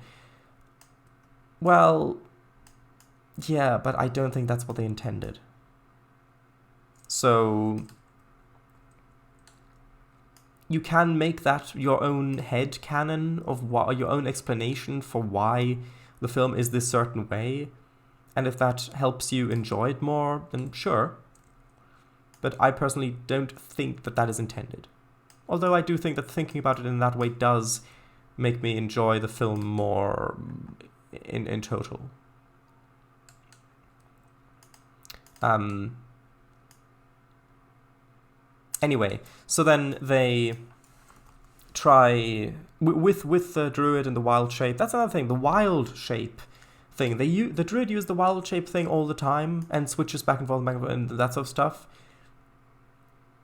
Well, yeah, but I don't think that's what they intended. So you can make that your own head canon of your own explanation for why the film is this certain way, and if that helps you enjoy it more, then sure. But I personally don't think that that is intended. Although I do think that thinking about it in that way does make me enjoy the film more in total. Anyway, so then they try with the druid and the wild shape. That's another thing. The wild shape thing. The druid used the wild shape thing all the time and switches back and forth and that sort of stuff.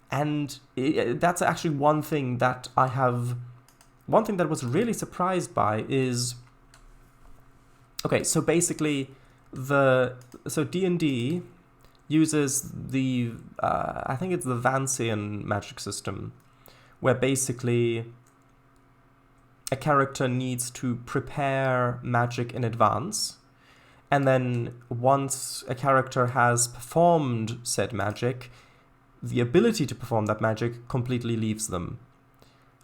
And that's actually one thing that I have. One thing that I was really surprised by is. Okay, so basically, D&D uses the I think it's the Vancian magic system, where basically a character needs to prepare magic in advance, and then once a character has performed said magic, the ability to perform that magic completely leaves them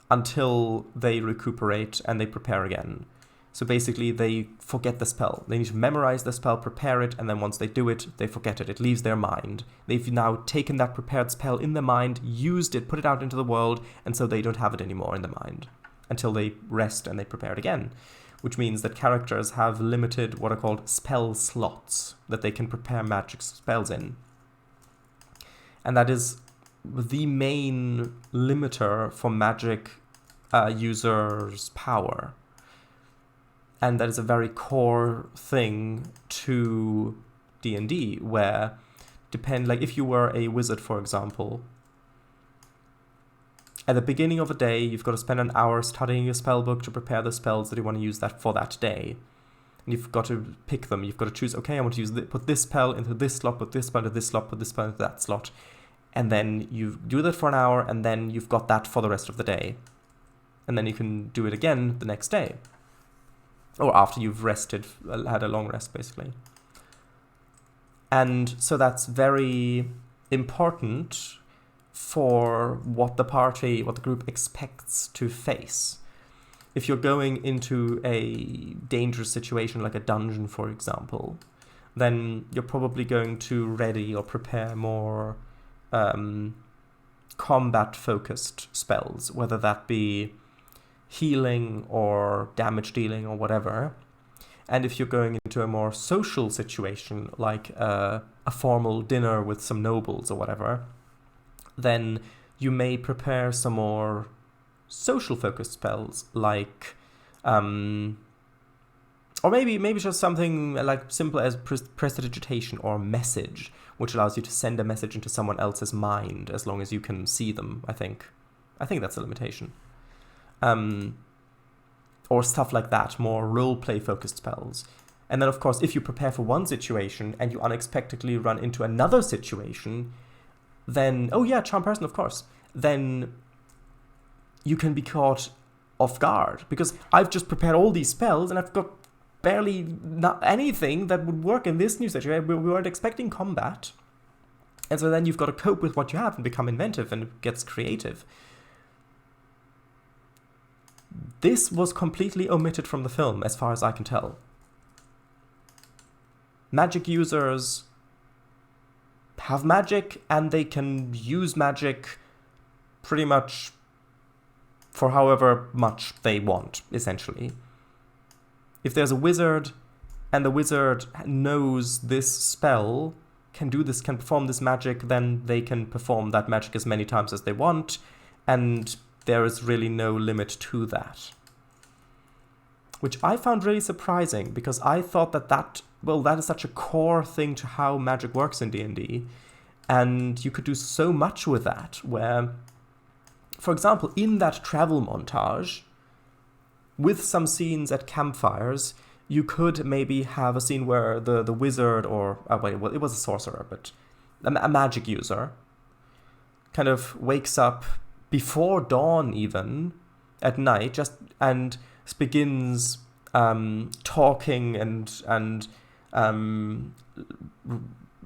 until they recuperate and they prepare again. So basically they forget the spell. They need to memorize the spell, prepare it, and then once they do it, they forget it. It leaves their mind. They've now taken that prepared spell in their mind, used it, put it out into the world, and so they don't have it anymore in the mind until they rest and they prepare it again. Which means that characters have limited what are called spell slots that they can prepare magic spells in. And that is the main limiter for magic users' power. And that is a very core thing to D&D, where like if you were a wizard, for example, at the beginning of a day, you've got to spend an hour studying your spell book to prepare the spells that you want to use for that day. And you've got to pick them. You've got to choose, okay, I want to put this spell into this slot, put this spell into this slot, put this spell into that slot. And then you do that for an hour, and then you've got that for the rest of the day. And then you can do it again the next day. Or after you've rested, had a long rest, basically. And so that's very important for what the group expects to face. If you're going into a dangerous situation, like a dungeon, for example, then you're probably going to ready or prepare more combat-focused spells, whether that be healing or damage dealing or whatever. And if you're going into a more social situation, like a formal dinner with some nobles or whatever, then you may prepare some more social focused spells, like or maybe just something like simple as prestidigitation or message, which allows you to send a message into someone else's mind as long as you can see them. I think that's a limitation. Or stuff like that, more roleplay focused spells. And then, of course, if you prepare for one situation and you unexpectedly run into another situation, then, oh yeah, charm person, of course, then you can be caught off guard, because I've just prepared all these spells and I've got barely not anything that would work in this new situation. We weren't expecting combat. And so then you've got to cope with what you have and become inventive, and it gets creative. This was completely omitted from the film, as far as I can tell. Magic users have magic, and they can use magic pretty much for however much they want, essentially. If there's a wizard, and the wizard knows this spell, can do this, can perform this magic, then they can perform that magic as many times as they want, and there is really no limit to that. Which I found really surprising, because I thought that is such a core thing to how magic works in D&D, and you could do so much with that, where, for example, in that travel montage, with some scenes at campfires, you could maybe have a scene where the wizard, or, it was a sorcerer, but a magic user, kind of wakes up before dawn even, at night, and begins talking and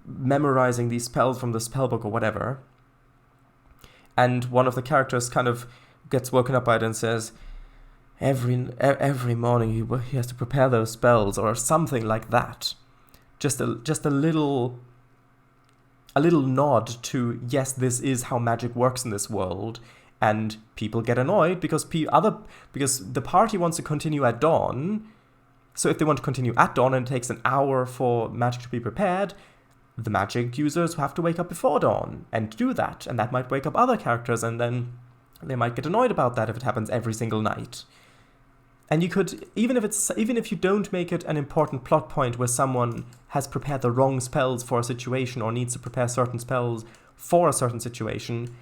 memorizing these spells from the spellbook or whatever. And one of the characters kind of gets woken up by it and says, every morning he has to prepare those spells, or something like that. Just a little nod to, yes, this is how magic works in this world. And people get annoyed because the party wants to continue at dawn. So if they want to continue at dawn and it takes an hour for magic to be prepared, the magic users have to wake up before dawn and do that. And that might wake up other characters, and then they might get annoyed about that if it happens every single night. And you could, even if you don't make it an important plot point where someone has prepared the wrong spells for a situation or needs to prepare certain spells for a certain situation,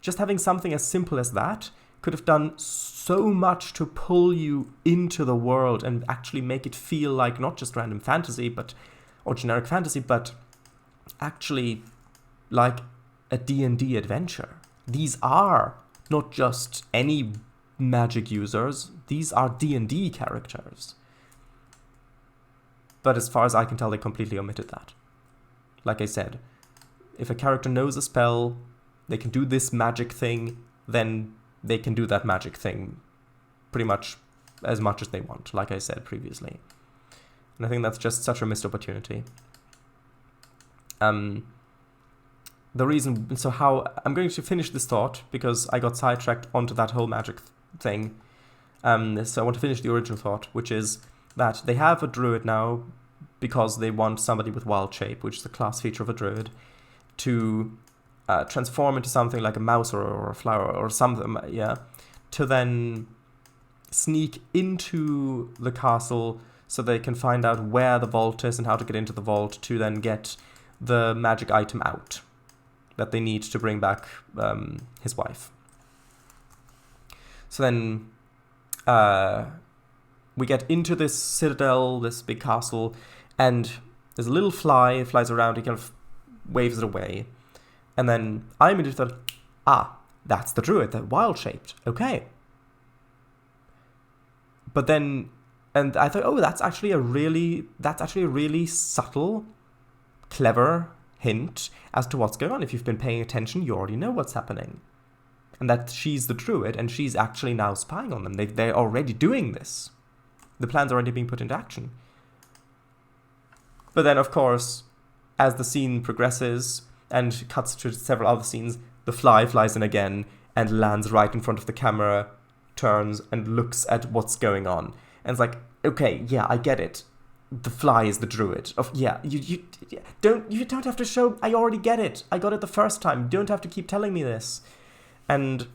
just having something as simple as that could have done so much to pull you into the world and actually make it feel like not just random fantasy or generic fantasy, but actually like a D&D adventure. These are not just any magic users. These are D&D characters. But as far as I can tell, they completely omitted that. Like I said, if a character knows a spell, they can do this magic thing, then they can do that magic thing pretty much as they want, like I said previously. And I think that's just such a missed opportunity. The reason, so how, I'm going to finish this thought because I got sidetracked onto that whole magic thing. So I want to finish the original thought, which is that they have a druid now because they want somebody with wild shape, which is a class feature of a druid, to transform into something like a mouse or a flower or something, yeah, to then sneak into the castle so they can find out where the vault is and how to get into the vault to then get the magic item out that they need to bring back his wife. So then we get into this citadel, this big castle, and there's a little fly, it flies around, he kind of waves it away. And then I immediately thought, that's the druid, that wild-shaped, okay. But then, and I thought, that's actually a really subtle, clever hint as to what's going on. If you've been paying attention, you already know what's happening. And that she's the druid, and she's actually now spying on them. They're already doing this. The plan's already being put into action. But then, of course, as the scene progresses and cuts to several other scenes, the fly flies in again and lands right in front of the camera, turns and looks at what's going on. And it's like, okay, yeah, I get it. The fly is the druid. You don't have to show. I already get it. I got it the first time. You don't have to keep telling me this. And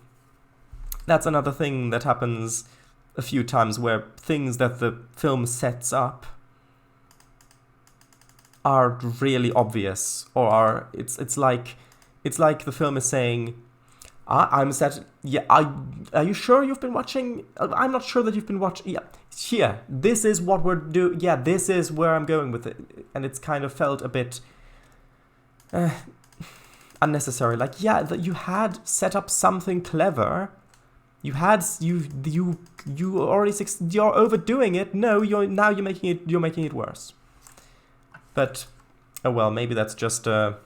that's another thing that happens a few times, where things that the film sets up are really obvious, or are it's like the film is saying, I'm set. Yeah, are you sure you've been watching? I'm not sure that you've been watching. Yeah, here, this is what we're doing. Yeah, this is where I'm going with it, and it's kind of felt a bit unnecessary. Like, yeah, that you had set up something clever. You already you're overdoing it. No, you're making it worse. But oh well, maybe that's just a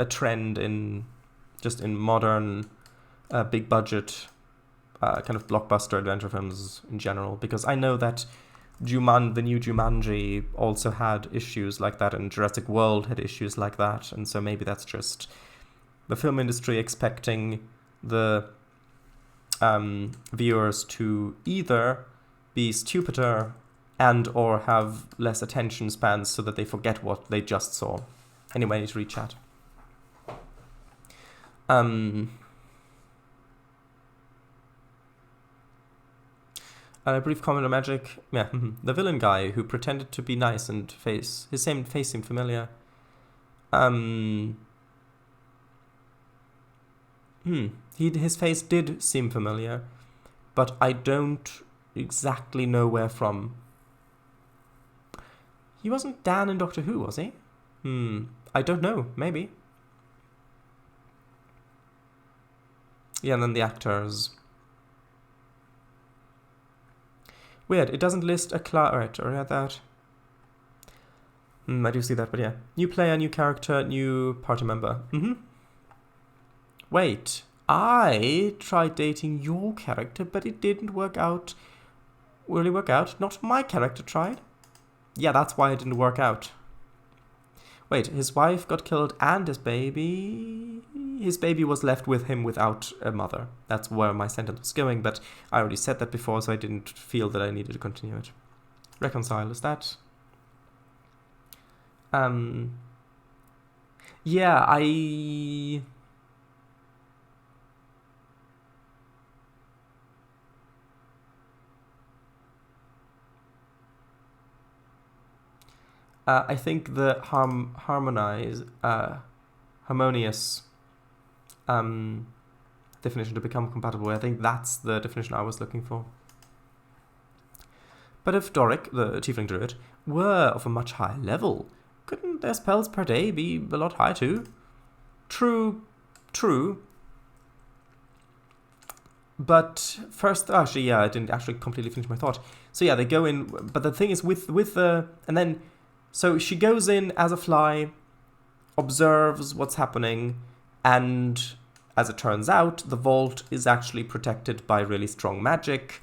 trend in modern big budget kind of blockbuster adventure films in general, because I know that the new Jumanji also had issues like that, and Jurassic World had issues like that, and so maybe that's just the film industry expecting the viewers to either be stupider and or have less attention spans so that they forget what they just saw. Anyway, I need to read chat. A brief comment on magic. Yeah, the villain guy who pretended to be nice and his face seemed familiar. His face did seem familiar, but I don't exactly know where from. He wasn't Dan in Doctor Who, was he? I don't know. Maybe. Yeah, and then the actors. Weird, it doesn't list a class. Alright, or at that. I do see that, but yeah. New player, new character, new party member. Wait, I tried dating your character, but it didn't work out. Really work out? Not my character tried. Yeah, that's why it didn't work out. Wait, his wife got killed and his baby was left with him without a mother. That's where my sentence was going, but I already said that before, so I didn't feel that I needed to continue it. Reconcile, is that? Yeah, I think the harmonious definition to become compatible, I think that's the definition I was looking for. But if Doric, the Tiefling Druid, were of a much higher level, couldn't their spells per day be a lot higher too? True. But first, actually, yeah, I didn't actually completely finish my thought. So yeah, they go in, but the thing is with the, and then, so she goes in as a fly, observes what's happening, and as it turns out, the vault is actually protected by really strong magic,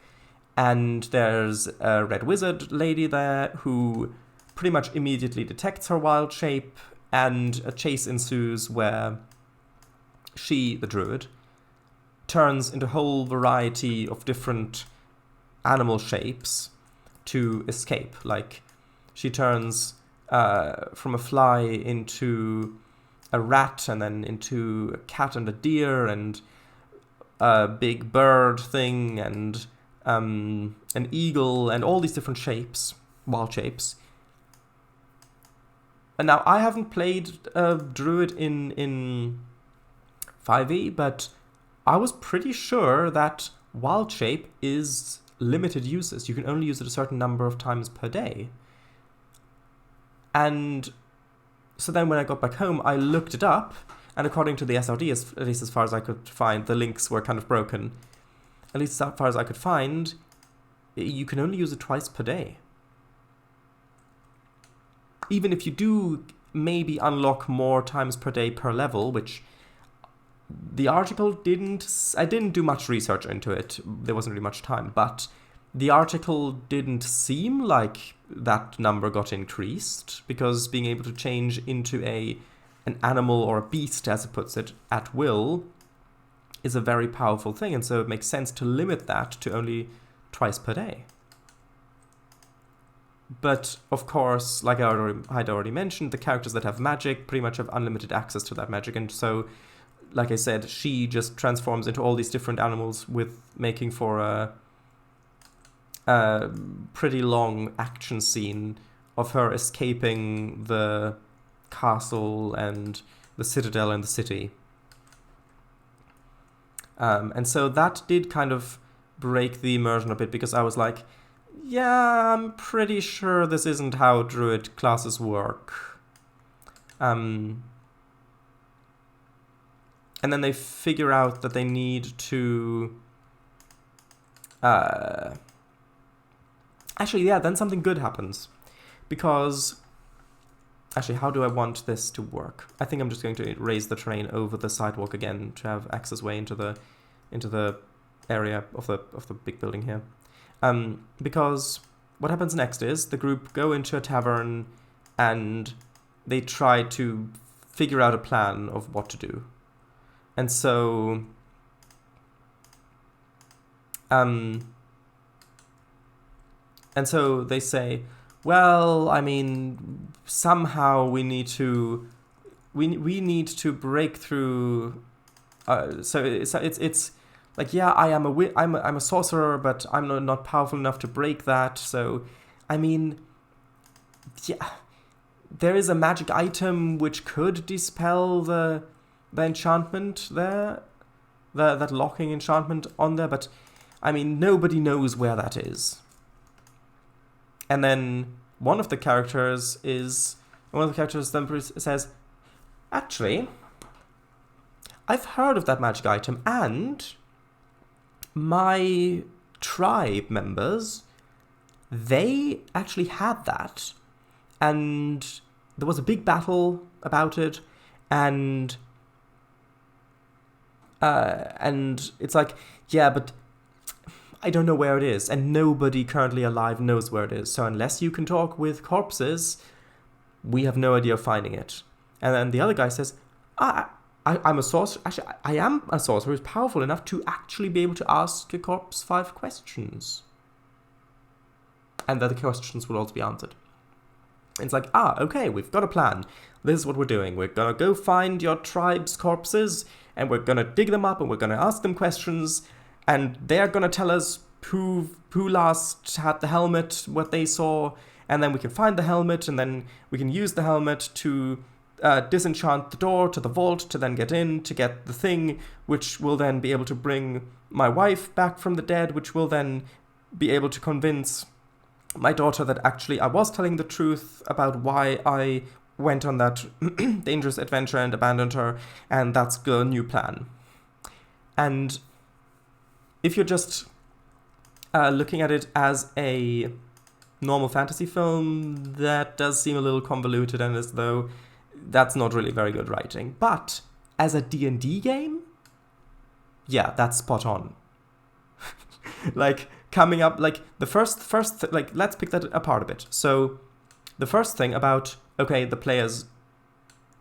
and there's a red wizard lady there who pretty much immediately detects her wild shape, and a chase ensues where she, the druid, turns into a whole variety of different animal shapes to escape. Like, she turns from a fly into a rat, and then into a cat and a deer, and a big bird thing, and an eagle, and all these different shapes, wild shapes. And now, I haven't played druid in 5e, but I was pretty sure that wild shape is limited uses. You can only use it a certain number of times per day. And so then when I got back home, I looked it up, and according to the SRD, at least as far as I could find, the links were kind of broken. At least as far as I could find, you can only use it twice per day. Even if you do maybe unlock more times per day per level, which the article I didn't do much research into it, there wasn't really much time, but the article didn't seem like that number got increased, because being able to change into an animal or a beast, as it puts it, at will, is a very powerful thing, and so it makes sense to limit that to only twice per day. But, of course, like I'd already mentioned, the characters that have magic pretty much have unlimited access to that magic, and so, like I said, she just transforms into all these different animals, with making for a pretty long action scene of her escaping the castle and the citadel and the city. And so that did kind of break the immersion a bit, because I was like, yeah, I'm pretty sure this isn't how druid classes work. And then they figure out that they need to... Actually, yeah, then something good happens. Because... Actually, how do I want this to work? I think I'm just going to raise the train over the sidewalk again to have access way into the area of the big building here. Because what happens next is the group go into a tavern and they try to figure out a plan of what to do. And so they say, well, I mean, somehow we need to break through. So it's like, yeah, I'm a sorcerer, but I'm not powerful enough to break that. So, I mean, yeah, there is a magic item which could dispel the enchantment there, that locking enchantment on there, but I mean, nobody knows where that is. And then one of the characters then says, actually, I've heard of that magic item, and my tribe members, they actually had that, and there was a big battle about it, and it's like, yeah, but I don't know where it is, and nobody currently alive knows where it is, so unless you can talk with corpses, we have no idea of finding it. And then the other guy says, I'm a sorcerer. Actually, I am a sorcerer who's powerful enough to actually be able to ask a corpse 5 questions. And that the questions will also be answered. And it's like, okay, we've got a plan. This is what we're doing. We're gonna go find your tribe's corpses, and we're gonna dig them up, and we're gonna ask them questions, and they're gonna tell us who last had the helmet, what they saw, and then we can find the helmet, and then we can use the helmet to disenchant the door to the vault to then get in, to get the thing, which will then be able to bring my wife back from the dead, which will then be able to convince my daughter that actually I was telling the truth about why I went on that dangerous adventure and abandoned her, and that's the new plan. And if you're just looking at it as a normal fantasy film, that does seem a little convoluted and as though that's not really very good writing. But as a D&D game, yeah, that's spot on. Like, coming up, like, the first like, let's pick that apart a bit. So, the first thing about, okay, the players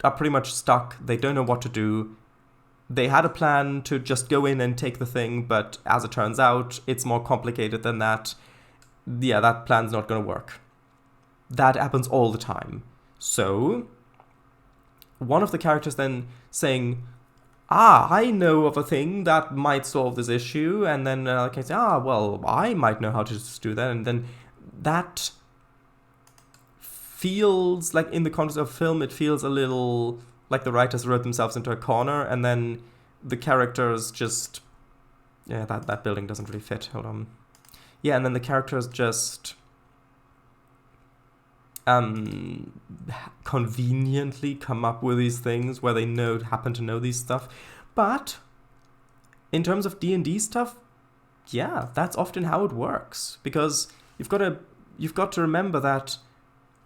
are pretty much stuck, they don't know what to do, they had a plan to just go in and take the thing, but as it turns out, it's more complicated than that. Yeah, that plan's not going to work. That happens all the time. So, one of the characters then saying, I know of a thing that might solve this issue, and then I can say, well, I might know how to just do that, and then that feels like, in the context of film, it feels a little like the writers wrote themselves into a corner, and then the characters just, yeah, that building doesn't really fit, hold on. Yeah, and then the characters just conveniently come up with these things where they happen to know these stuff. But in terms of D&D stuff, yeah, that's often how it works, because you've got to remember that.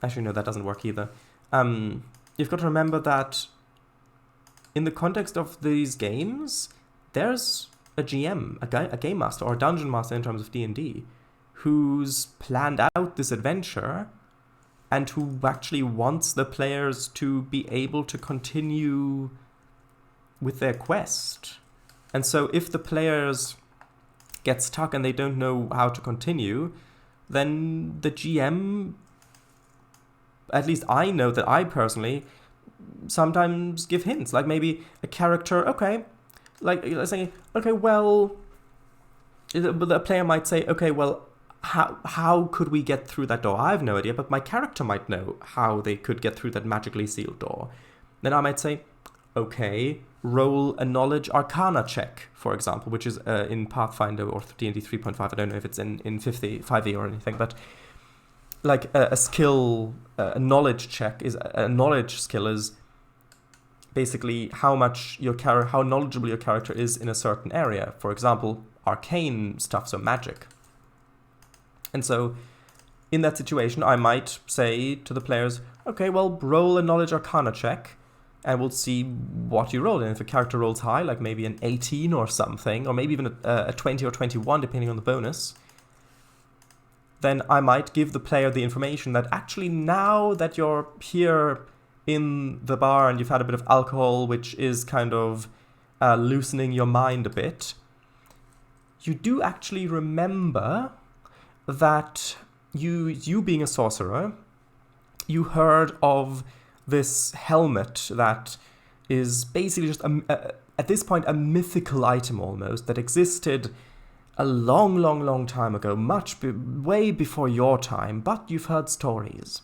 Actually, no, that doesn't work either. You've got to remember that in the context of these games, there's a GM, a game master, or a dungeon master in terms of D&D, who's planned out this adventure and who actually wants the players to be able to continue with their quest. And so if the players get stuck and they don't know how to continue, then the GM, at least I know that I personally sometimes give hints, like maybe a character, okay, like let's say, okay, well, the player might say, okay, well, how could we get through that door? I have no idea, but my character might know how they could get through that magically sealed door. Then I might say, okay, roll a knowledge arcana check, for example, which is in Pathfinder or D&D 3.5. I don't know if it's in 5e or anything, but like a skill, a knowledge check is a knowledge skill is basically how knowledgeable your character is in a certain area. For example, arcane stuff, so magic. And so, in that situation, I might say to the players, okay, well, roll a knowledge arcana check, and we'll see what you roll. And if a character rolls high, like maybe an 18 or something, or maybe even a 20 or 21, depending on the bonus, then I might give the player the information that actually now that you're here in the bar and you've had a bit of alcohol, which is kind of loosening your mind a bit, you do actually remember that you being a sorcerer, you heard of this helmet that is basically just, at this point, a mythical item almost, that existed a long, long, long time ago, way before your time, but you've heard stories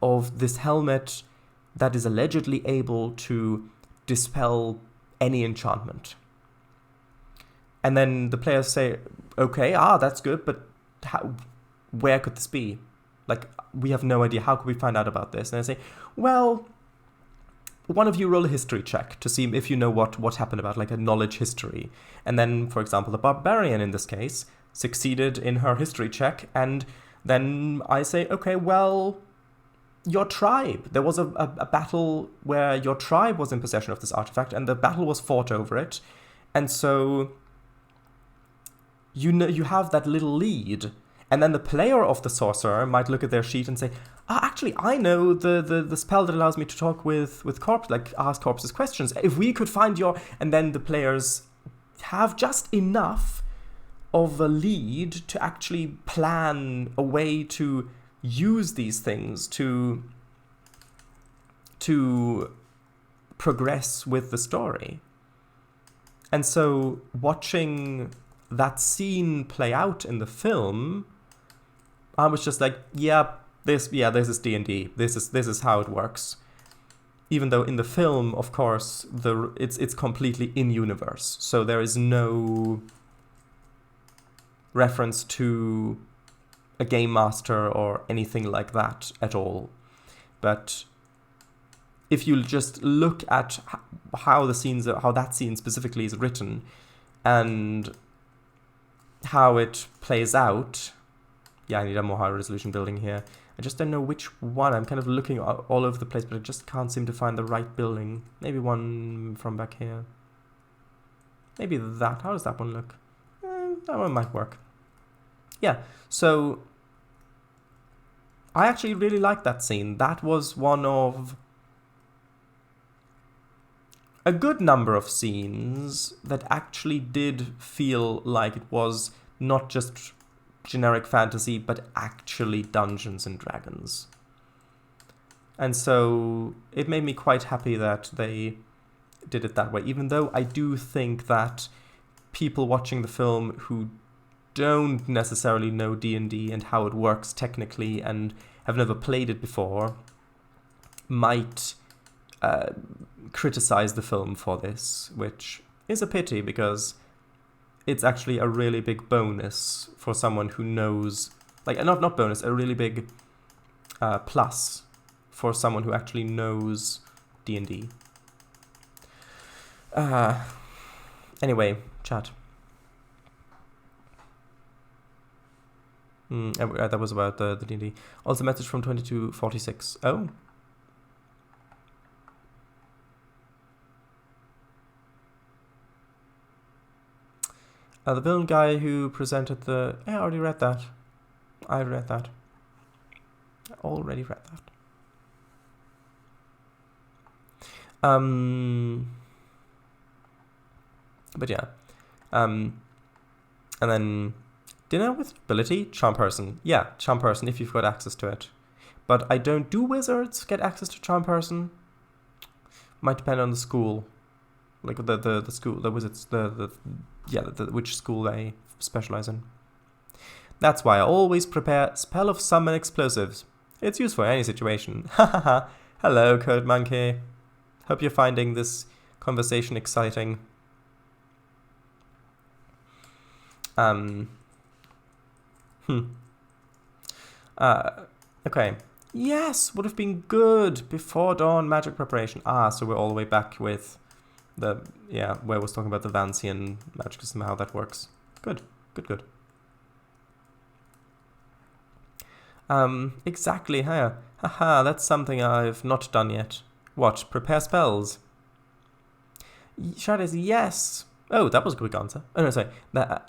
of this helmet that is allegedly able to dispel any enchantment. And then the players say, okay, that's good, but where could this be? Like, we have no idea. How could we find out about this? And I say, well, one of you roll a history check to see if you know what happened about, like a knowledge history. And then, for example, the barbarian in this case succeeded in her history check. And then I say, okay, well, your tribe. There was a battle where your tribe was in possession of this artifact and the battle was fought over it. And so you have that little lead, and then the player of the sorcerer might look at their sheet and say, actually, I know the spell that allows me to talk with corpse, like ask corpses questions. If we could find your... And then the players have just enough of a lead to actually plan a way to use these things to progress with the story. And so watching that scene play out in the film, I was just like, this is D&D. This is how it works. Even though in the film, of course, it's completely in universe, so there is no reference to a game master or anything like that at all. But if you just look at how that scene specifically is written, and how it plays out. Yeah, I need a more high resolution building here. I just don't know which one. I'm kind of looking all over the place, but I just can't seem to find the right building. Maybe one from back here. Maybe that. How does that one look? That one might work. Yeah, so I actually really liked that scene. That was one of a good number of scenes that actually did feel like it was not just generic fantasy, but actually Dungeons and Dragons. And so it made me quite happy that they did it that way, even though I do think that people watching the film who don't necessarily know D&D and how it works technically and have never played it before might criticize the film for this, which is a pity because it's actually a really big bonus for someone who knows, like, not bonus, a really big plus for someone who actually knows D&D. Anyway, chat. That was about the D&D. Also, message from 2246. Oh. The villain guy who presented the... I already read that. I read that. I already read that. But yeah. And then... Dinner with ability? Charm person. Yeah, charm person if you've got access to it. But I don't... Do wizards get access to charm person? Might depend on the school. Like the school, the wizards, which school they specialize in. That's why I always prepare spell of summon explosives. It's useful in any situation. Hahaha. Hello, Code Monkey. Hope you're finding this conversation exciting. Okay. Yes, would have been good before dawn magic preparation. So we're all the way back with where I was talking about the Vancian magic system, how that works. Good. Exactly, haha, that's something I've not done yet. What, prepare spells? Shades, yes. Oh, that was a quick answer. Oh, no, sorry.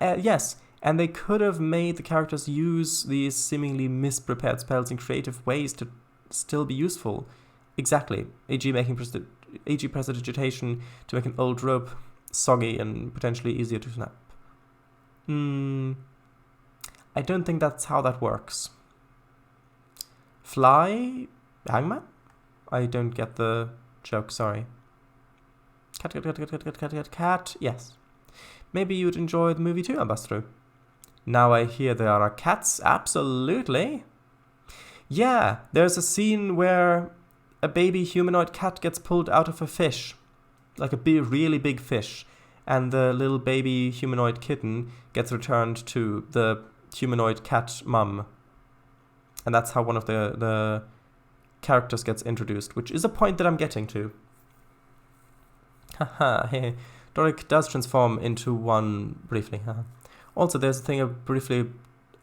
Yes, and they could have made the characters use these seemingly misprepared spells in creative ways to still be useful. Exactly. E.g. prestidigitation to make an old rope soggy and potentially easier to snap. I don't think that's how that works. Fly? Hangman? I don't get the joke, sorry. Cat. Yes. Maybe you'd enjoy the movie too, Ambassador. Now I hear there are cats. Absolutely. Yeah, there's a scene where a baby humanoid cat gets pulled out of a fish. Like a really big fish. And the little baby humanoid kitten gets returned to the humanoid cat mum. And that's how one of the characters gets introduced, which is a point that I'm getting to. Haha, hey. Doric does transform into one briefly. Also, there's a thing of briefly...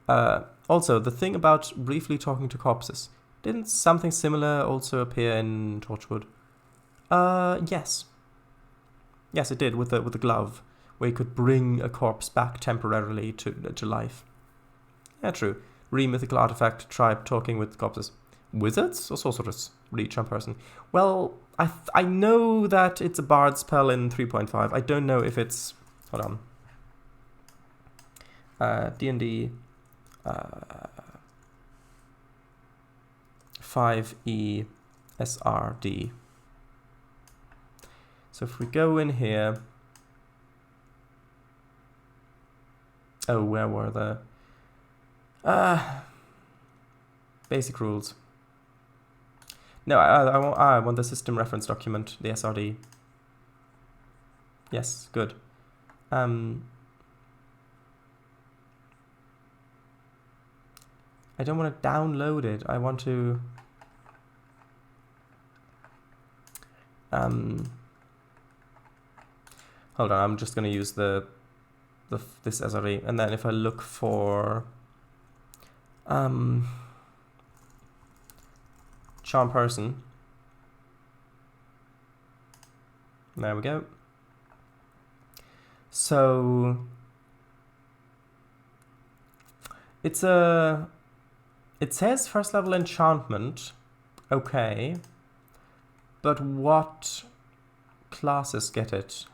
also, the thing about briefly talking to corpses. Didn't something similar also appear in Torchwood? Yes. Yes, it did, with the glove, where you could bring a corpse back temporarily to life. Yeah, true. Re-mythical artifact tribe talking with corpses. Wizards or sorcerers? Reach on person. Well, I know that it's a bard spell in 3.5. I don't know if it's... Hold on. D&D 5E SRD. So if we go in here... Oh, where were the... basic rules. No, I want the system reference document, the SRD. Yes, good. I don't want to download it. I want to... Hold on, I'm just going to use the this SRE. And then if I look for charm person, there we go. So it says first level enchantment, okay, but what classes get it?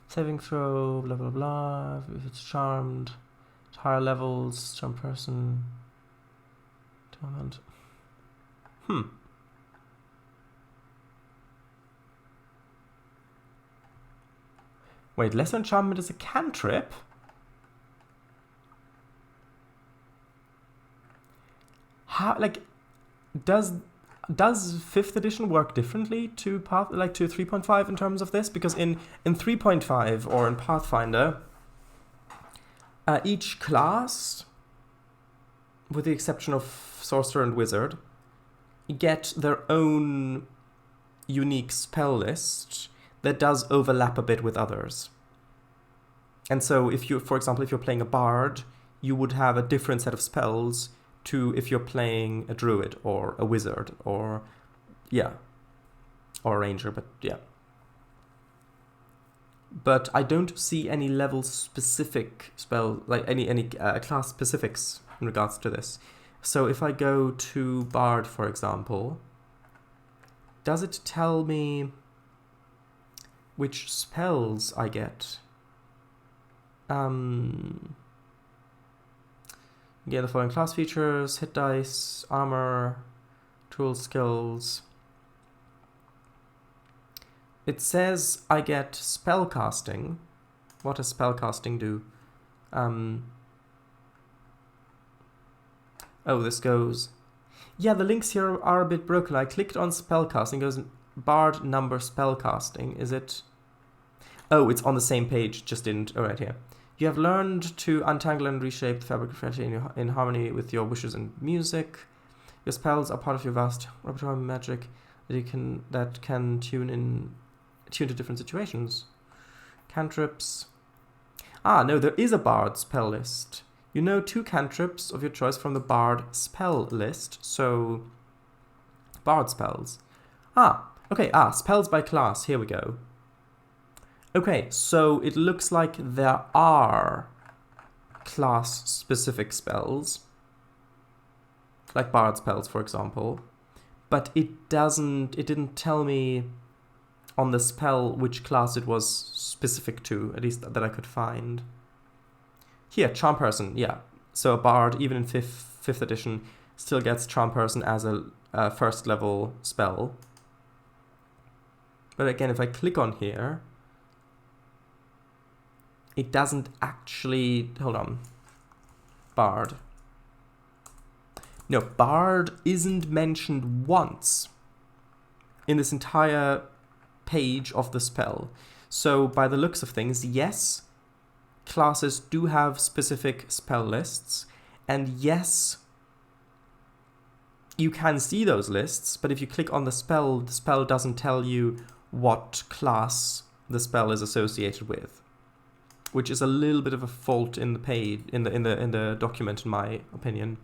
Saving throw, blah blah blah. If it's charmed, higher levels, charm person, torment. Wait, lesser enchantment is a cantrip? How, like, does 5th edition work differently to Path, like to 3.5 in terms of this? Because in 3.5 or in Pathfinder, each class, with the exception of Sorcerer and Wizard, get their own unique spell list that does overlap a bit with others. And so if you, for example, if you're playing a bard, you would have a different set of spells to if you're playing a druid or a wizard or, yeah, or a ranger, but yeah. But I don't see any level specific spell, like any class specifics in regards to this. So if I go to bard, for example, does it tell me which spells I get? Get the following class features: hit dice, armor, tool skills. It says I get spellcasting. What does spellcasting do? Oh, this goes... Yeah, the links here are a bit broken. I clicked on spellcasting, goes bard number spellcasting. Is it... Oh, it's on the same page, just didn't... Oh, right here. You have learned to untangle and reshape the fabric of reality in harmony with your wishes and music. Your spells are part of your vast repertoire of magic that can tune to different situations. Cantrips. Ah, no, there is a bard spell list. You know 2 cantrips of your choice from the bard spell list. So, bard spells. Okay, spells by class. Here we go. Okay, so it looks like there are class-specific spells, like bard spells, for example, but it didn't tell me on the spell which class it was specific to, at least that I could find. Here, charm person, yeah. So a bard, even in 5th edition, still gets charm person as a first level spell. But again, if I click on here, it doesn't actually... Hold on. Bard. No, bard isn't mentioned once in this entire page of the spell. So by the looks of things, yes, classes do have specific spell lists, and yes, you can see those lists, but if you click on the spell doesn't tell you what class the spell is associated with, which is a little bit of a fault in the page, in the document, in my opinion.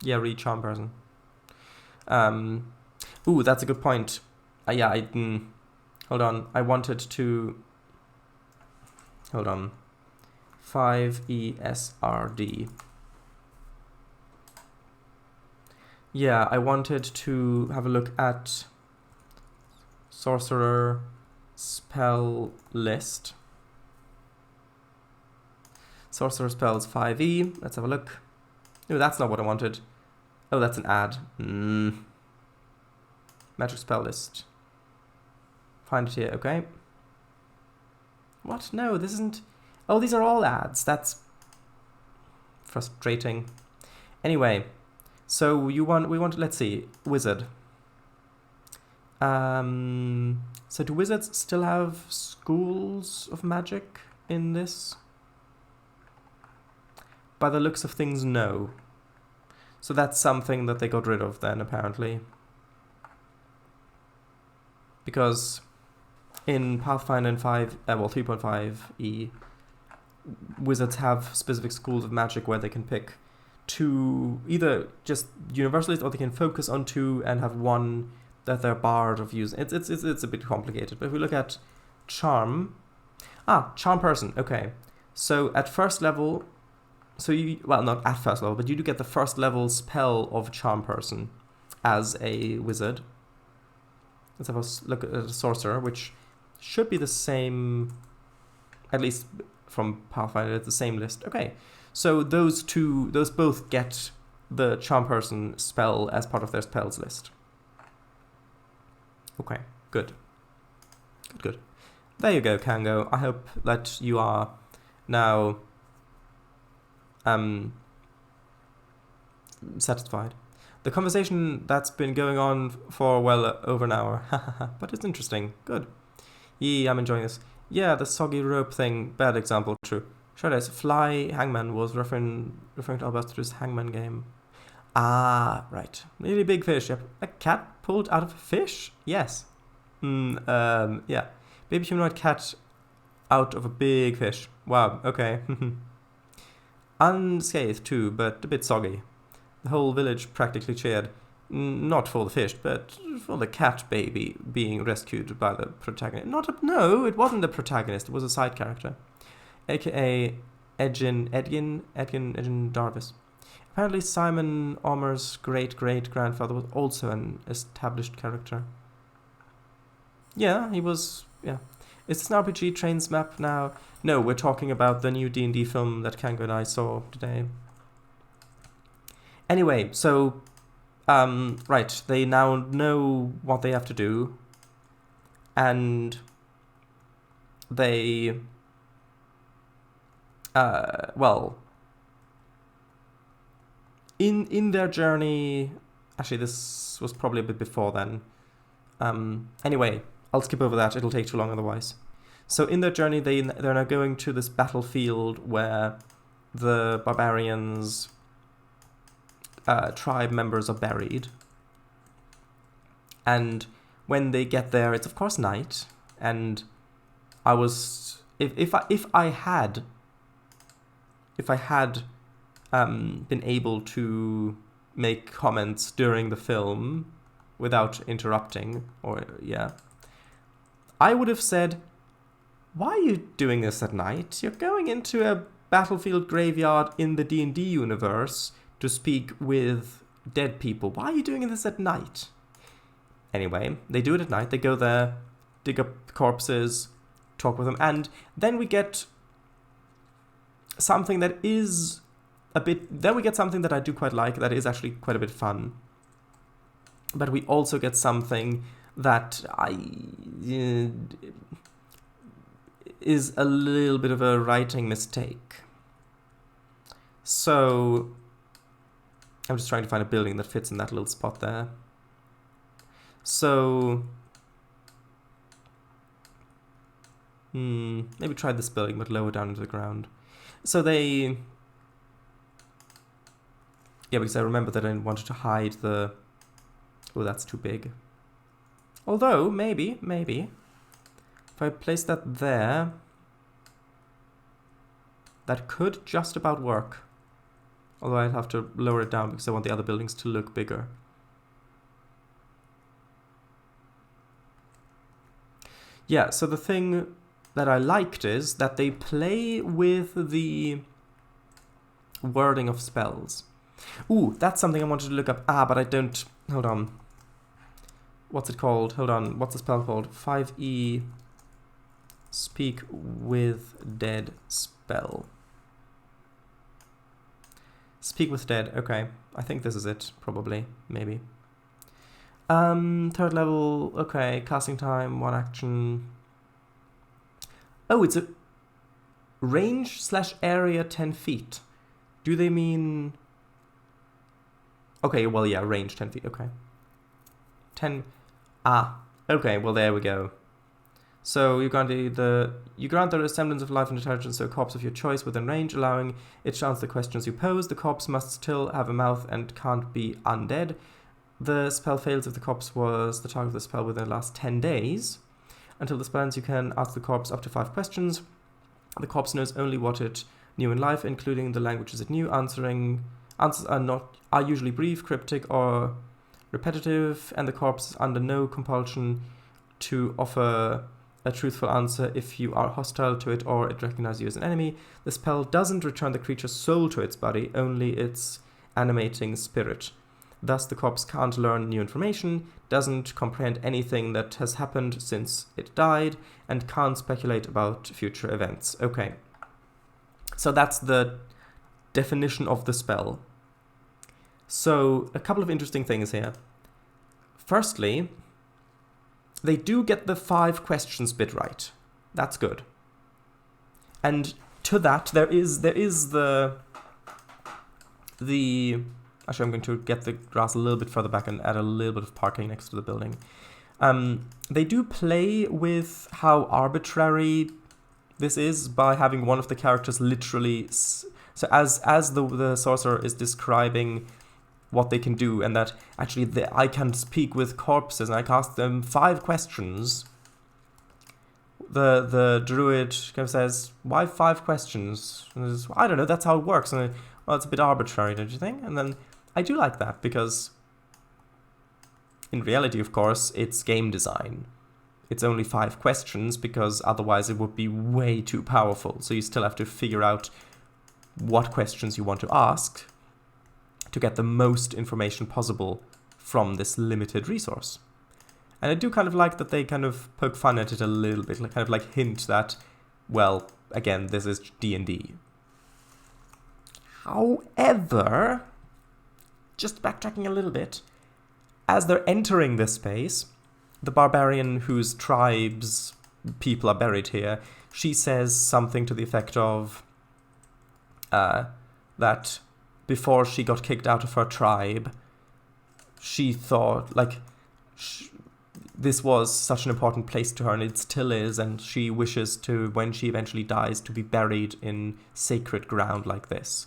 Yeah, read charm person. Ooh, that's a good point. Yeah, hold on. I wanted to... Hold on. 5ESRD. Yeah, I wanted to have a look at sorcerer spell list. Sorcerer spells 5E. Let's have a look. No, that's not what I wanted. Oh, that's an ad. Magic spell list. Find it here, okay. What? No, this isn't... Oh, these are all ads. That's frustrating. Anyway, so we want, let's see, wizard. So do wizards still have schools of magic in this? By the looks of things, no. So that's something that they got rid of then, apparently. Because in Pathfinder 3.5e, wizards have specific schools of magic where they can pick two, either just universalist, or they can focus on two and have one that they're barred of using. It's a bit complicated. But if we look at charm, charm person. Okay, so at first level, well, not at first level, but you do get the first level spell of charm person as a wizard. Let's have a look at a sorcerer, which should be the same, at least from Pathfinder, it's the same list. Okay, so those both get the charm person spell as part of their spells list. Okay, good. Good. There you go, Kango. I hope that you are now satisfied. The conversation that's been going on for well over an hour, but it's interesting. Good. Yeah, I'm enjoying this. Yeah, the soggy rope thing, bad example, true. Shadows, Fly Hangman was referring to Albatross Hangman game. Ah, right. Really big fish. Yep. A cat pulled out of a fish? Yes. Yeah. Baby humanoid cat out of a big fish. Wow, okay. Unscathed too, but a bit soggy. The whole village practically cheered. Not for the fish, but for the cat baby being rescued by the protagonist. No, it wasn't the protagonist, it was a side character. AKA Edgin Darvis. Apparently Simon Omer's great-great-grandfather was also an established character. Yeah, he was, yeah. Is this an RPG Trainz map now? No, we're talking about the new D&D film that Kango and I saw today. Anyway, so, right, they now know what they have to do, and they, well, in their journey, actually this was probably a bit before then, anyway, I'll skip over that, it'll take too long otherwise. So in their journey, they're now going to this battlefield where the barbarians' tribe members are buried. And when they get there, it's of course night. And I was, if I had been able to make comments during the film without interrupting, or yeah, I would have said, why are you doing this at night? You're going into a battlefield graveyard in the D&D universe to speak with dead people. Why are you doing this at night? Anyway, they do it at night. They go there, dig up corpses, talk with them, and then we get something that is a bit... Then we get something that I do quite like, that is actually quite a bit fun. But we also get something that is a little bit of a writing mistake. So I'm just trying to find a building that fits in that little spot there. So maybe try this building but lower down into the ground. So they... Yeah, because I remember that I wanted to hide the... Oh, that's too big. Although, maybe, if I place that there, that could just about work. Although I'd have to lower it down because I want the other buildings to look bigger. Yeah, so the thing that I liked is that they play with the wording of spells. Ooh, that's something I wanted to look up. But I don't... Hold on. What's it called? Hold on. What's the spell called? 5e... Speak with dead spell. Speak with dead. Okay. I think this is it. Probably. Maybe. Third level. Okay. Casting time. 1 action. Oh, it's a... Range/area 10 feet. Do they mean... Okay, well, yeah, range 10 feet. Okay. 10... Okay, well there we go. So you grant the semblance of life and intelligence to a corpse of your choice within range, allowing it to answer the questions you pose. The corpse must still have a mouth and can't be undead. The spell fails if the corpse was the target of the spell within the last 10 days. Until the spell ends, you can ask the corpse up to 5 questions. The corpse knows only what it knew in life, including the languages it knew. Answers are usually brief, cryptic, or repetitive, and the corpse is under no compulsion to offer a truthful answer if you are hostile to it or it recognizes you as an enemy. The spell doesn't return the creature's soul to its body, only its animating spirit. Thus, the corpse can't learn new information, doesn't comprehend anything that has happened since it died, and can't speculate about future events. Okay. So that's the definition of the spell. So, a couple of interesting things here. Firstly, they do get the 5 questions bit right. That's good. And to that, there is the actually, I'm going to get the grass a little bit further back and add a little bit of parking next to the building. They do play with how arbitrary this is by having one of the characters literally... So as the sorcerer is describing what they can do, and that actually I can speak with corpses and I can ask them 5 questions, the druid kind of says, why 5 questions? And says, I don't know, that's how it works. And well, it's a bit arbitrary, don't you think? And then I do like that, because in reality, of course, it's game design. It's only 5 questions, because otherwise it would be way too powerful. So you still have to figure out what questions you want to ask to get the most information possible from this limited resource. And I do kind of like that they kind of poke fun at it a little bit, kind of like hint that, well, again, this is D&D. However, just backtracking a little bit, as they're entering this space, the barbarian whose tribe's people are buried here, she says something to the effect of that before she got kicked out of her tribe, she thought, this was such an important place to her, and it still is, and she wishes to, when she eventually dies, to be buried in sacred ground like this.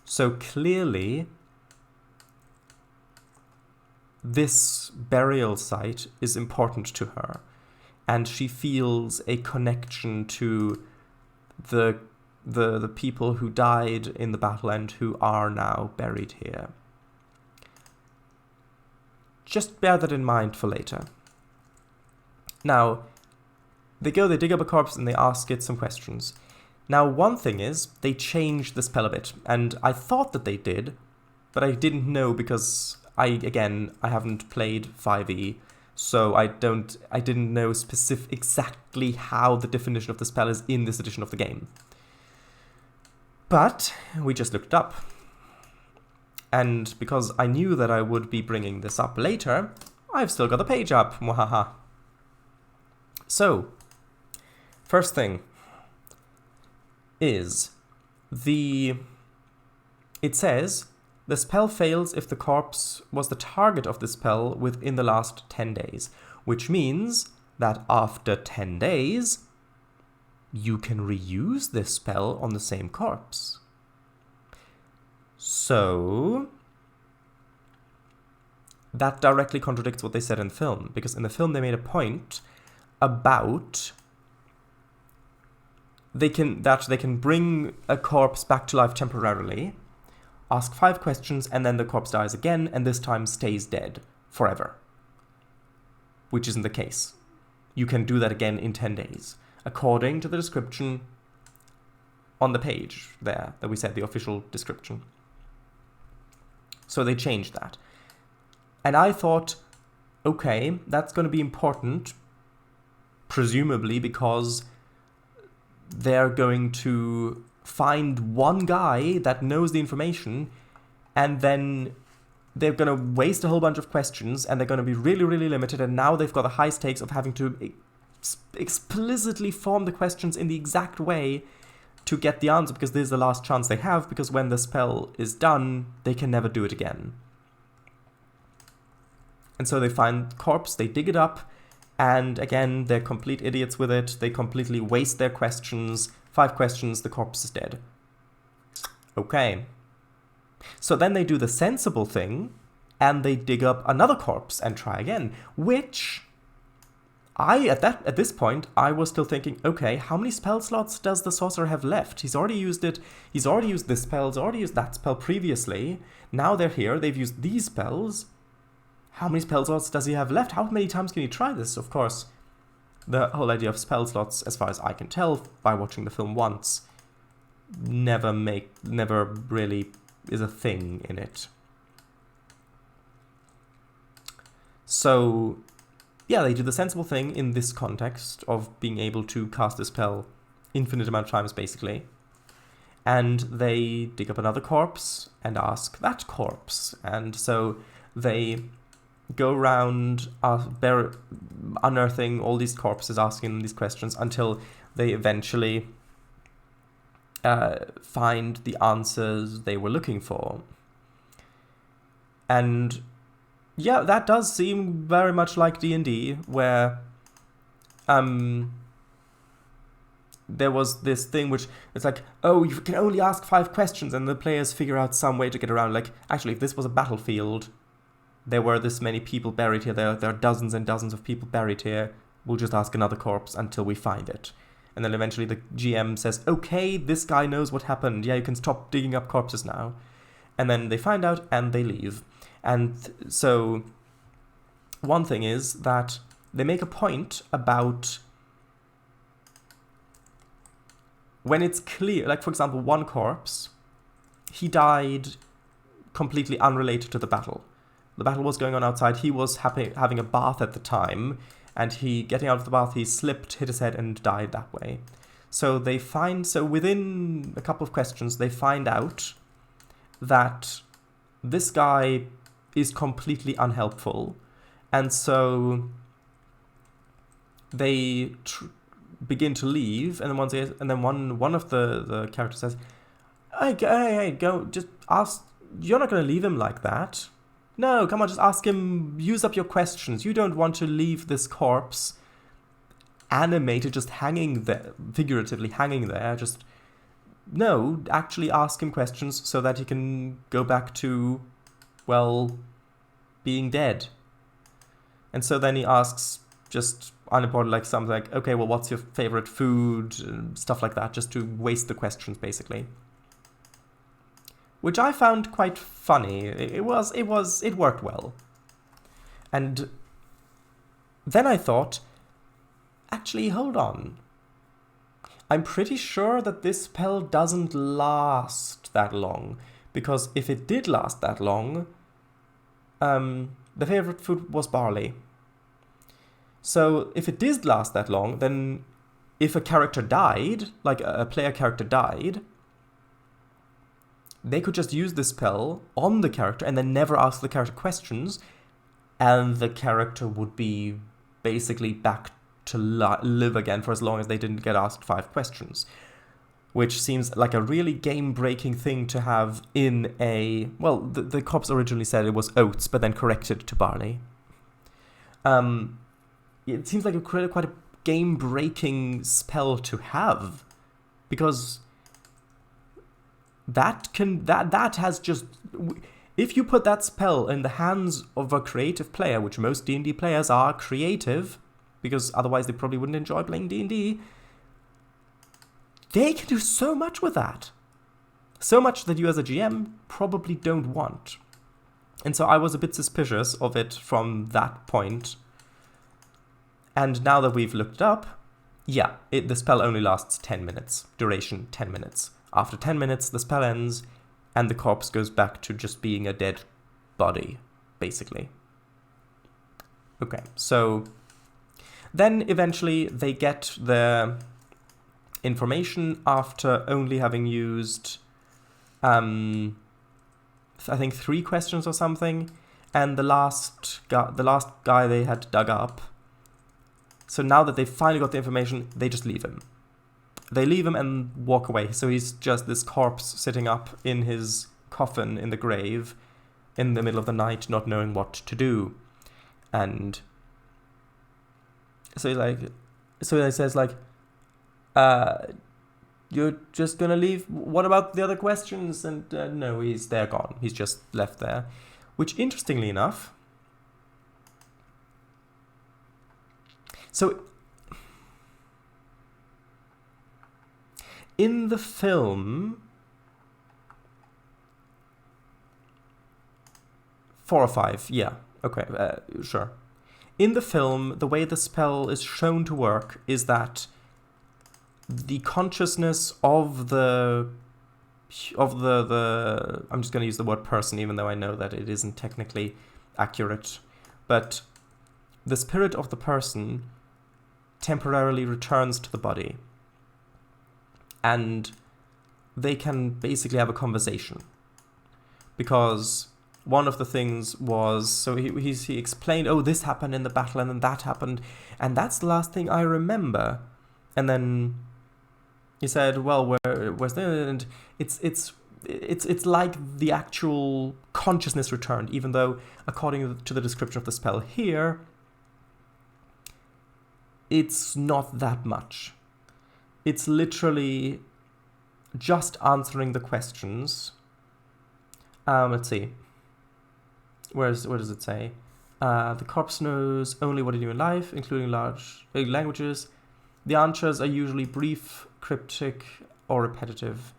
So clearly, this burial site is important to her, and she feels a connection to the people who died in the battle and who are now buried here. Just bear that in mind for later. Now, they dig up a corpse and they ask it some questions. Now, one thing is, they changed the spell a bit, and I thought that they did, but I didn't know because I haven't played 5e, so I didn't know exactly how the definition of the spell is in this edition of the game. But we just looked it up. And because I knew that I would be bringing this up later, I've still got the page up. Mwahaha. So, first thing is it says the spell fails if the corpse was the target of the spell within the last 10 days, which means that after 10 days, you can reuse this spell on the same corpse. So, that directly contradicts what they said in the film, because in the film they made a point about they can bring a corpse back to life temporarily, ask 5 questions, and then the corpse dies again, and this time stays dead forever. Which isn't the case. You can do that again in 10 days. According to the description on the page there, that we said, the official description. So they changed that. And I thought, okay, that's going to be important, presumably because they're going to find one guy that knows the information, and then they're going to waste a whole bunch of questions, and they're going to be really, really limited, and now they've got the high stakes of having to explicitly form the questions in the exact way to get the answer, because this is the last chance they have, because when the spell is done, they can never do it again. And so they find corpse, they dig it up, And again, they're complete idiots with it. They completely waste their questions. 5 questions, the corpse is dead. Okay. So then they do the sensible thing, and they dig up another corpse and try again, which at this point, I was still thinking, okay, how many spell slots does the sorcerer have left? He's already used it. He's already used this spell. He's already used that spell previously. Now they're here. They've used these spells. How many spell slots does he have left? How many times can he try this? Of course, the whole idea of spell slots, as far as I can tell by watching the film once, never really is a thing in it. So, yeah, they do the sensible thing in this context of being able to cast a spell infinite amount of times, basically. And they dig up another corpse and ask that corpse. And so they go around unearthing all these corpses, asking them these questions until they eventually find the answers they were looking for. And yeah, that does seem very much like D&D, where there was this thing which it's like, oh, you can only ask 5 questions, and the players figure out some way to get around. Like, actually, if this was a battlefield, there were this many people buried here, there are dozens and dozens of people buried here, we'll just ask another corpse until we find it. And then eventually the GM says, okay, this guy knows what happened, yeah, you can stop digging up corpses now. And then they find out and they leave. And so one thing is that they make a point about when it's clear, like for example, one corpse, he died completely unrelated to the battle. The battle was going on outside, he was having a bath at the time, and getting out of the bath, he slipped, hit his head, and died that way. So within a couple of questions, they find out that this guy is completely unhelpful, and so they begin to leave, and then one of the characters says, hey, go, just ask, you're not going to leave him like that. No, come on, just ask him, use up your questions. You don't want to leave this corpse animated, just hanging there, figuratively hanging there. Just, no, actually ask him questions so that he can go back to, well, being dead. And so then he asks just unimportant, like something like, okay, well, what's your favorite food? And stuff like that, just to waste the questions, basically. Which I found quite funny. It worked well. And then I thought, actually, hold on. I'm pretty sure that this spell doesn't last that long, because if it did last that long, the favorite food was barley. So if it did last that long, then if a character died, like a player character died, they could just use this spell on the character and then never ask the character questions, and the character would be basically back to live again for as long as they didn't get asked 5 questions. Which seems like a really game-breaking thing to have in a... Well, the cops originally said it was oats, but then corrected to barley. It seems like quite a game-breaking spell to have, because that has just... If you put that spell in the hands of a creative player, which most D&D players are creative, because otherwise they probably wouldn't enjoy playing D&D, they can do so much with that. So much that you as a GM probably don't want. And so I was a bit suspicious of it from that point. And now that we've looked it up, yeah, the spell only lasts 10 minutes. Duration, 10 minutes. After 10 minutes, the spell ends, and the corpse goes back to just being a dead body, basically. Okay, so then eventually they get their information after only having used, I think 3 questions or something, and the last guy they had dug up. So now that they've finally got the information, they just leave him. They leave him and walk away. So he's just this corpse sitting up in his coffin in the grave in the middle of the night, not knowing what to do. And So he says like, you're just gonna leave? What about the other questions? And no, they're gone. He's just left there. Which, interestingly enough, so in the film, 4 or 5, yeah, okay, sure. In the film, the way the spell is shown to work is that the consciousness of the I'm just going to use the word person, even though I know that it isn't technically accurate, but the spirit of the person temporarily returns to the body, and they can basically have a conversation, because one of the things was, so he explained, oh, this happened in the battle, and then that happened, and that's the last thing I remember. And then he said, well, where's that? And it's like the actual consciousness returned, even though, according to the description of the spell here, it's not that much. It's literally just answering the questions. Let's see. Where does it say? The corpse knows only what you do in life, including large languages. The answers are usually brief, cryptic, or repetitive.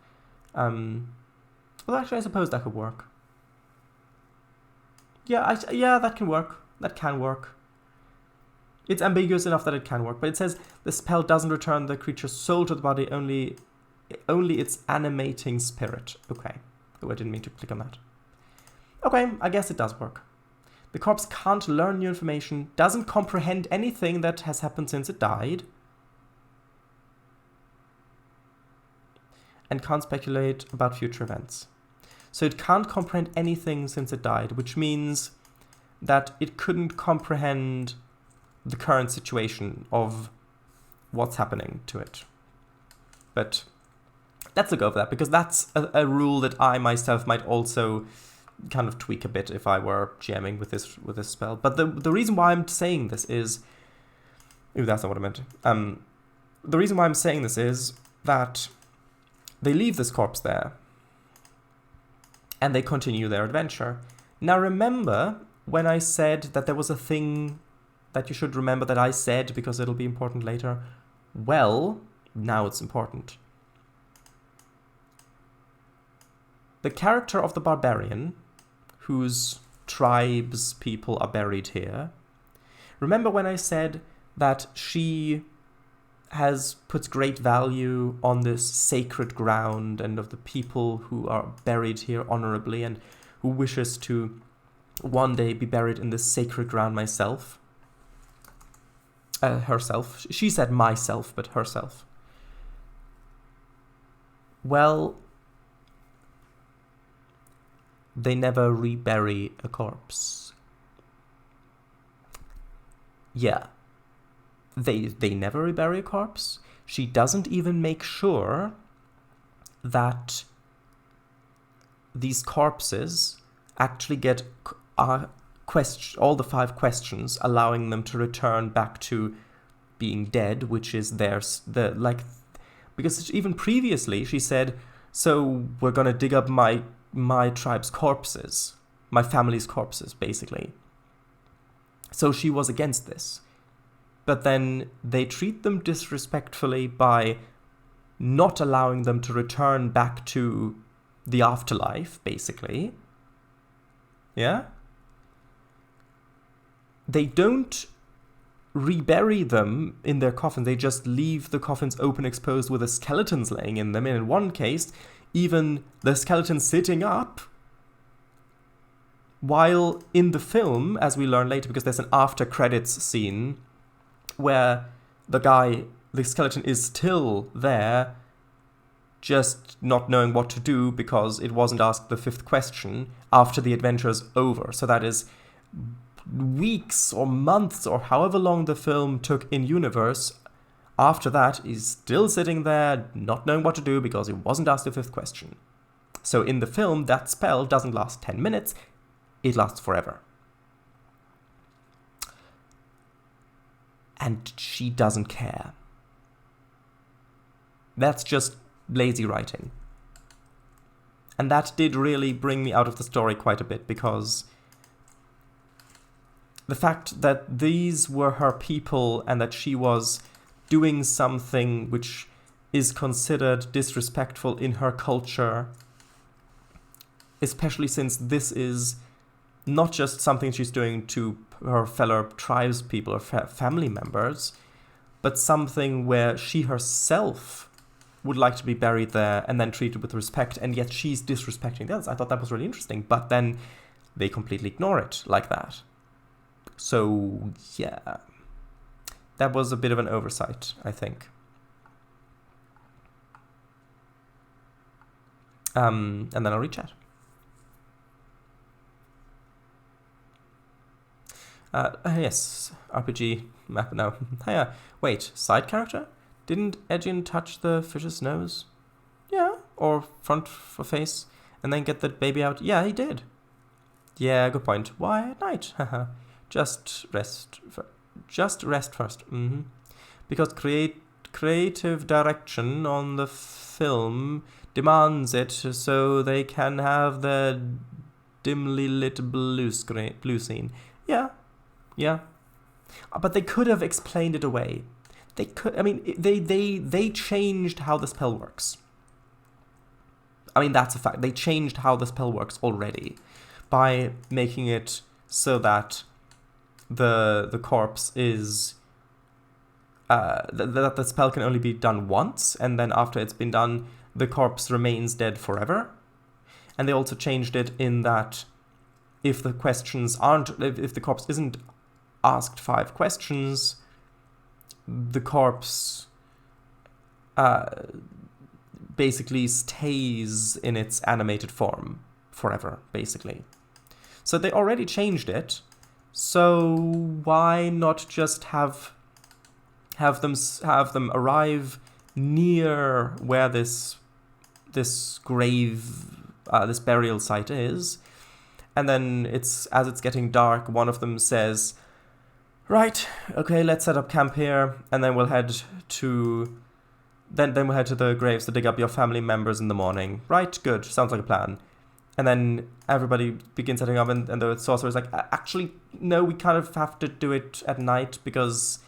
Well, actually, I suppose that could work. Yeah, that can work. That can work. It's ambiguous enough that it can work, but it says the spell doesn't return the creature's soul to the body, only its animating spirit. Okay. Oh, I didn't mean to click on that. Okay, I guess it does work. The corpse can't learn new information, doesn't comprehend anything that has happened since it died, and can't speculate about future events. So it can't comprehend anything since it died, which means that it couldn't comprehend the current situation of what's happening to it. But let's go over that, because that's a rule that I myself might also kind of tweak a bit if I were GMing with this spell. But the reason why I'm saying this is... Ooh, that's not what I meant. The reason why I'm saying this is that they leave this corpse there, and they continue their adventure. Now remember when I said that there was a thing that you should remember that I said because it'll be important later? Well, now it's important. The character of the barbarian, whose tribe's people are buried here, remember when I said that she puts great value on this sacred ground and of the people who are buried here honorably, and who wishes to one day be buried in this sacred ground herself. She said myself, but herself. Well, they never rebury a corpse. Yeah. They never rebury a corpse. She doesn't even make sure that these corpses actually get all the 5 questions, allowing them to return back to being dead, which is because even previously she said, so we're gonna dig up my tribe's corpses, my family's corpses, basically. So she was against this. But then they treat them disrespectfully by not allowing them to return back to the afterlife, basically. Yeah? They don't rebury them in their coffins. They just leave the coffins open, exposed, with the skeletons laying in them. And in one case, even the skeleton sitting up. While in the film, as we learn later, because there's an after credits scene where the skeleton is still there, just not knowing what to do because it wasn't asked the 5th question after the adventure's over. So that is weeks or months or however long the film took in universe. After that, he's still sitting there, not knowing what to do because he wasn't asked the 5th question. So in the film, that spell doesn't last 10 minutes, it lasts forever. and she doesn't care. That's just lazy writing. And that did really bring me out of the story quite a bit, because the fact that these were her people and that she was doing something which is considered disrespectful in her culture, especially since this is not just something she's doing to her fellow tribespeople or family members, but something where she herself would like to be buried there and then treated with respect, and yet she's disrespecting the others. I thought that was really interesting, but then they completely ignore it like that. So, yeah, that was a bit of an oversight, I think. And then I'll read chat. Yes, RPG map now. Hiya. Wait, side character? Didn't Edgin touch the fish's nose? Yeah, or front for face, and then get that baby out? Yeah, he did. Yeah, good point. Why at night? Haha. Just rest first. Because creative direction on the film demands it, so they can have the dimly lit blue scene. Yeah. But they could have explained it away. They could. I mean, they changed how the spell works. I mean, that's a fact. They changed how the spell works already by making it so that the corpse is that the spell can only be done once, and then after it's been done, the corpse remains dead forever. And they also changed it in that if the corpse isn't asked 5 questions, the corpse basically stays in its animated form forever, basically. So they already changed it. So why not just have them arrive near where this grave, this burial site is, and then as it's getting dark, one of them says, "Right, okay, let's set up camp here, and then we'll head to the graves to dig up your family members in the morning." Right, good, sounds like a plan. And then everybody begins setting up, and the sorcerer's like, "Actually, no, we kind of have to do it at night because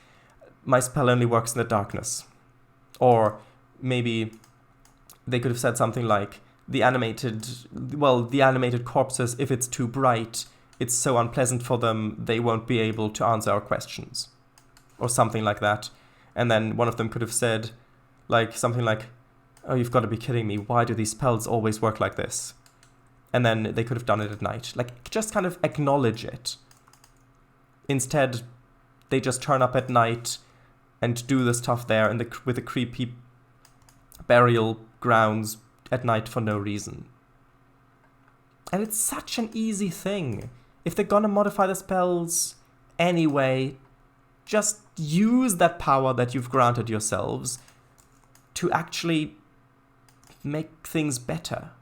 my spell only works in the darkness." Or maybe they could have said something like, the animated corpses, if it's too bright, it's so unpleasant for them, they won't be able to answer our questions. Or something like that. And then one of them could have said, something like, "Oh, you've got to be kidding me, why do these spells always work like this?" And then they could have done it at night. Just kind of acknowledge it. Instead, they just turn up at night and do the stuff there with the creepy burial grounds at night for no reason. And it's such an easy thing. If they're gonna modify the spells anyway, just use that power that you've granted yourselves to actually make things better.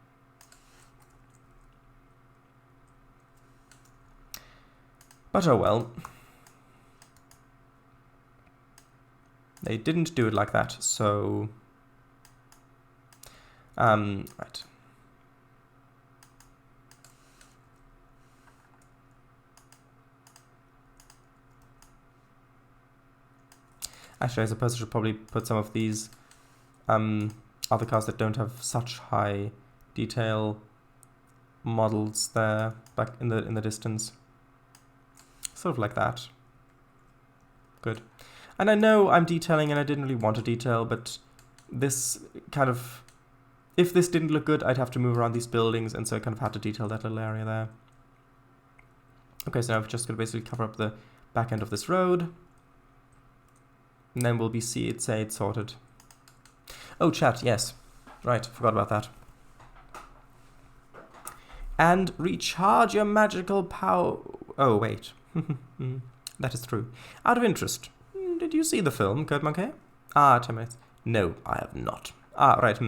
But oh well. They didn't do it like that, so... right. Actually, I suppose I should probably put some of these other cards that don't have such high detail models there back in the distance. Sort of like that. Good. And I know I'm detailing and I didn't really want to detail, but this kind of... If this didn't look good, I'd have to move around these buildings, and so I kind of had to detail that little area there. Okay, so now I've just got to basically cover up the back end of this road. And then we'll say it's sorted. Oh, chat, yes. Right, forgot about that. And recharge your magical power... Oh, wait. That is true. Out of interest, did you see the film, Code Monkey? 10 minutes. No, I have not. Right,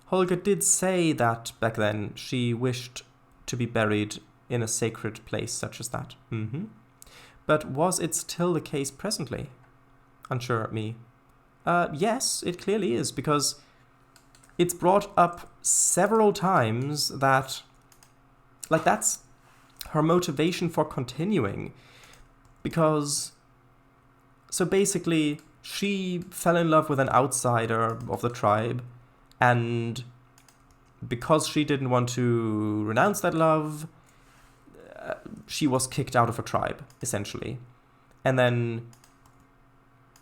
Holger did say that back then she wished to be buried in a sacred place such as that. But was it still the case presently? Unsure me. Yes, it clearly is, because it's brought up several times that, like, that's her motivation for continuing. Because, so basically, she fell in love with an outsider of the tribe, and because she didn't want to renounce that love, she was kicked out of her tribe, essentially. And then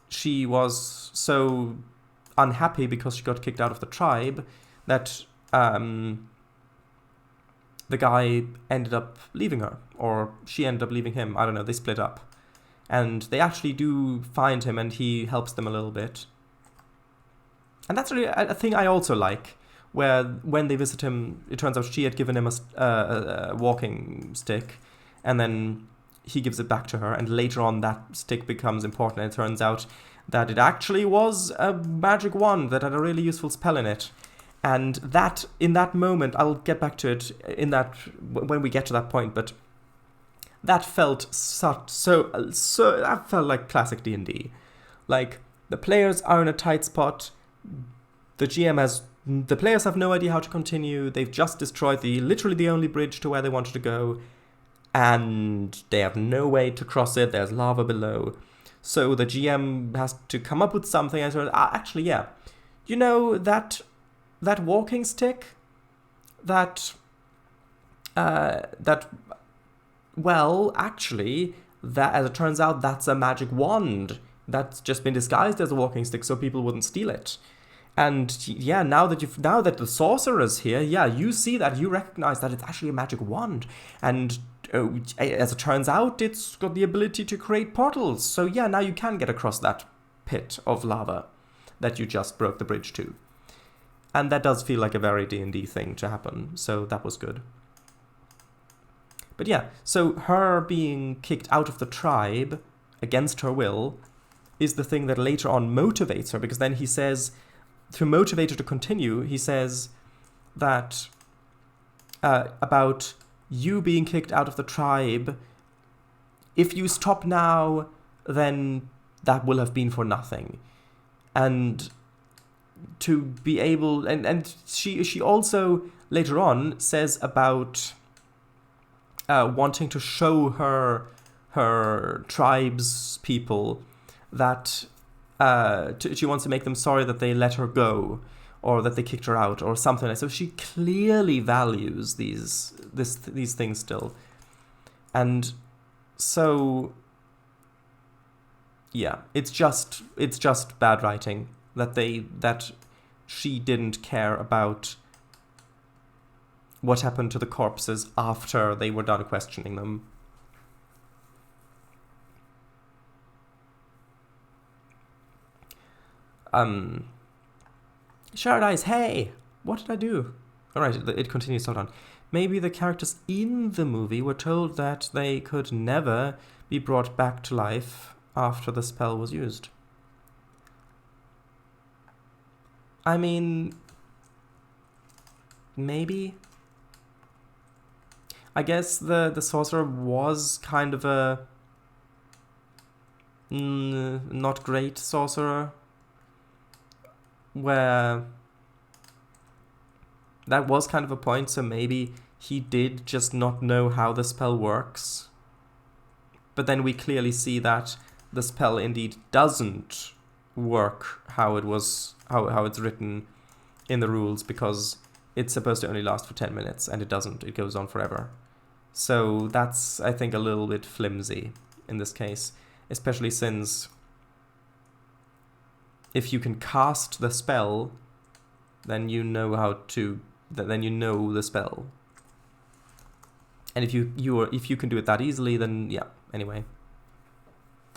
she was so unhappy because she got kicked out of the tribe that the guy ended up leaving her, or she ended up leaving him. I don't know, they split up. And they actually do find him, and he helps them a little bit. And that's really a thing I also like, where when they visit him, it turns out she had given him a walking stick, and then he gives it back to her, and later on that stick becomes important, and it turns out that it actually was a magic wand that had a really useful spell in it. And that, in that moment, I'll get back to it when we get to that point, but that felt that felt like classic D&D. Like, the players are in a tight spot, the players have no idea how to continue, they've just destroyed literally the only bridge to where they wanted to go, and they have no way to cross it, there's lava below. So the GM has to come up with something, and so, actually, yeah. You know, that walking stick? Well, actually, that, as it turns out, that's a magic wand that's just been disguised as a walking stick so people wouldn't steal it. And yeah, now that the sorcerer's here, yeah, you see that, you recognize that it's actually a magic wand. And as it turns out, it's got the ability to create portals. So yeah, now you can get across that pit of lava that you just broke the bridge to. And that does feel like a very D&D thing to happen, so that was good. But yeah, so her being kicked out of the tribe against her will is the thing that later on motivates her, because then he says, to motivate her to continue, he says that about you being kicked out of the tribe, if you stop now, then that will have been for nothing. And to be able, and she also later on says about wanting to show her tribe's people that she wants to make them sorry that they let her go, or that they kicked her out, or something. So she clearly values these things still, and so yeah, it's just bad writing that she didn't care about what happened to the corpses after they were done questioning them. Shared Eyes, hey! What did I do? Alright, it continues, hold on. Maybe the characters in the movie were told that they could never be brought back to life after the spell was used. I mean, maybe. I guess the sorcerer was kind of a not great sorcerer, where that was kind of a point, so maybe he did just not know how the spell works. But then we clearly see that the spell indeed doesn't work how it's written in the rules, because it's supposed to only last for 10 minutes, and it doesn't. It goes on forever. So that's, I think, a little bit flimsy in this case, especially since if you can cast the spell, then you know then you know the spell. And if you can do it that easily, then yeah. Anyway,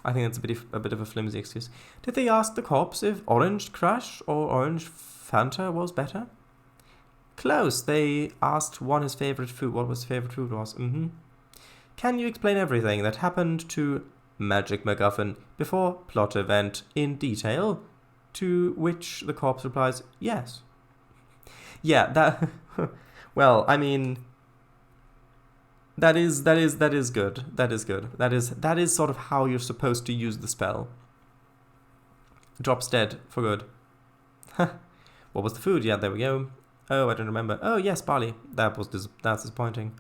I think that's a bit of a flimsy excuse. Did they ask the cops if Orange Crush or Orange Fanta was better? Close. They asked what his favorite food was. Can you explain everything that happened to Magic MacGuffin before plot event in detail? To which the corpse replies, yes. Yeah, that. Well, I mean, that is good. That is good. That is sort of how you're supposed to use the spell. Drops dead for good. What was the food? Yeah, there we go. Oh, I don't remember. Oh, yes, barley. That's disappointing.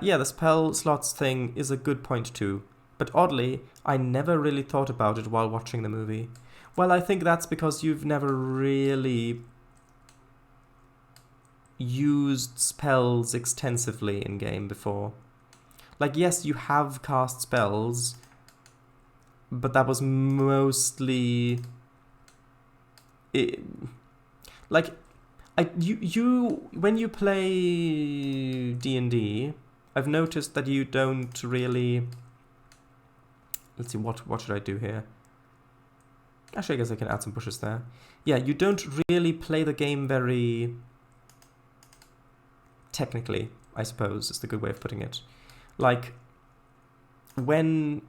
Yeah, the spell slots thing is a good point too. But oddly, I never really thought about it while watching the movie. Well, I think that's because you've never really used spells extensively in-game before. Like, yes, you have cast spells, but that was mostly... when you play D&D, I've noticed that you don't really... Let's see, what should I do here? Actually, I guess I can add some pushes there. Yeah, you don't really play the game very... technically, I suppose, is the good way of putting it. Like, when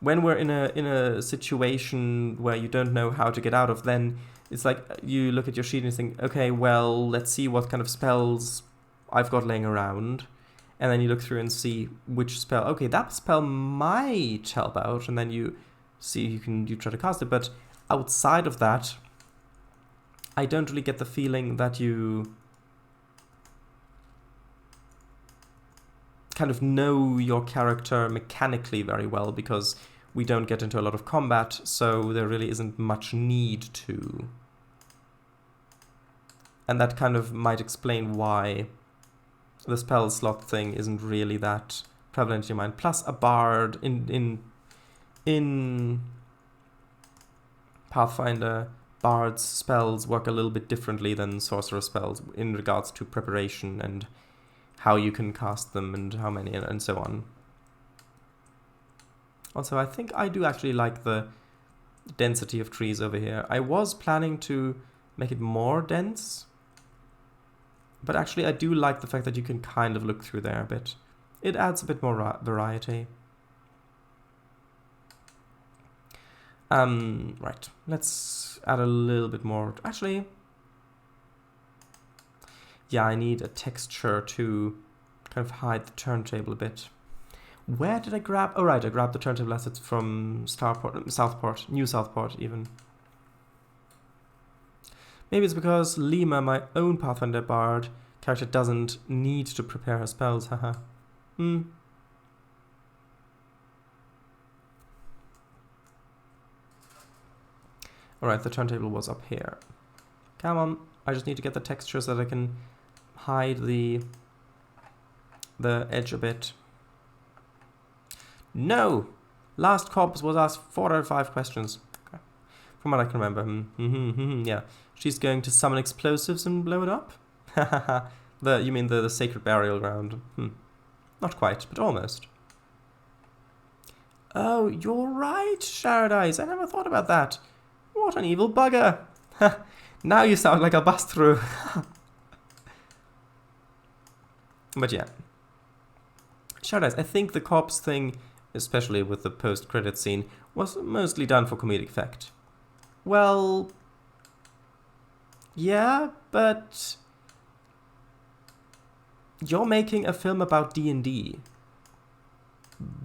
we're in a situation where you don't know how to get out of, then it's like you look at your sheet and you think, okay, well, let's see what kind of spells I've got laying around. And then you look through and see which spell, okay, that spell might help out, and then you see you try to cast it. But outside of that, I don't really get the feeling that you kind of know your character mechanically very well, because we don't get into a lot of combat, so there really isn't much need to. And that kind of might explain why the spell slot thing isn't really that prevalent in your mind. Plus, a bard in Pathfinder, bard's spells work a little bit differently than sorcerer spells in regards to preparation and how you can cast them and how many and so on. Also, I think I do actually like the density of trees over here. I was planning to make it more dense, but actually I do like the fact that you can kind of look through there a bit. It adds a bit more variety. Right, let's add a little bit more. Actually, yeah, I need a texture to kind of hide the turntable a bit. Where did I grab? Oh, right, I grabbed the turntable assets from Southport, New Southport even. Maybe it's because Lima, my own Pathfinder bard character, doesn't need to prepare her spells, haha. Alright, the turntable was up here. Come on, I just need to get the texture so that I can hide the edge a bit. No! Last corpse was asked 4 out of 5 questions. Okay. From what I can remember. Yeah. She's going to summon explosives and blow it up? You mean the sacred burial ground? Not quite, but almost. Oh, you're right, Sharadise. I never thought about that. What an evil bugger. Now you sound like a bust-through. But yeah. Sharadise, I think the corpse thing, especially with the post-credit scene, was mostly done for comedic effect. Well, yeah, but you're making a film about D&D.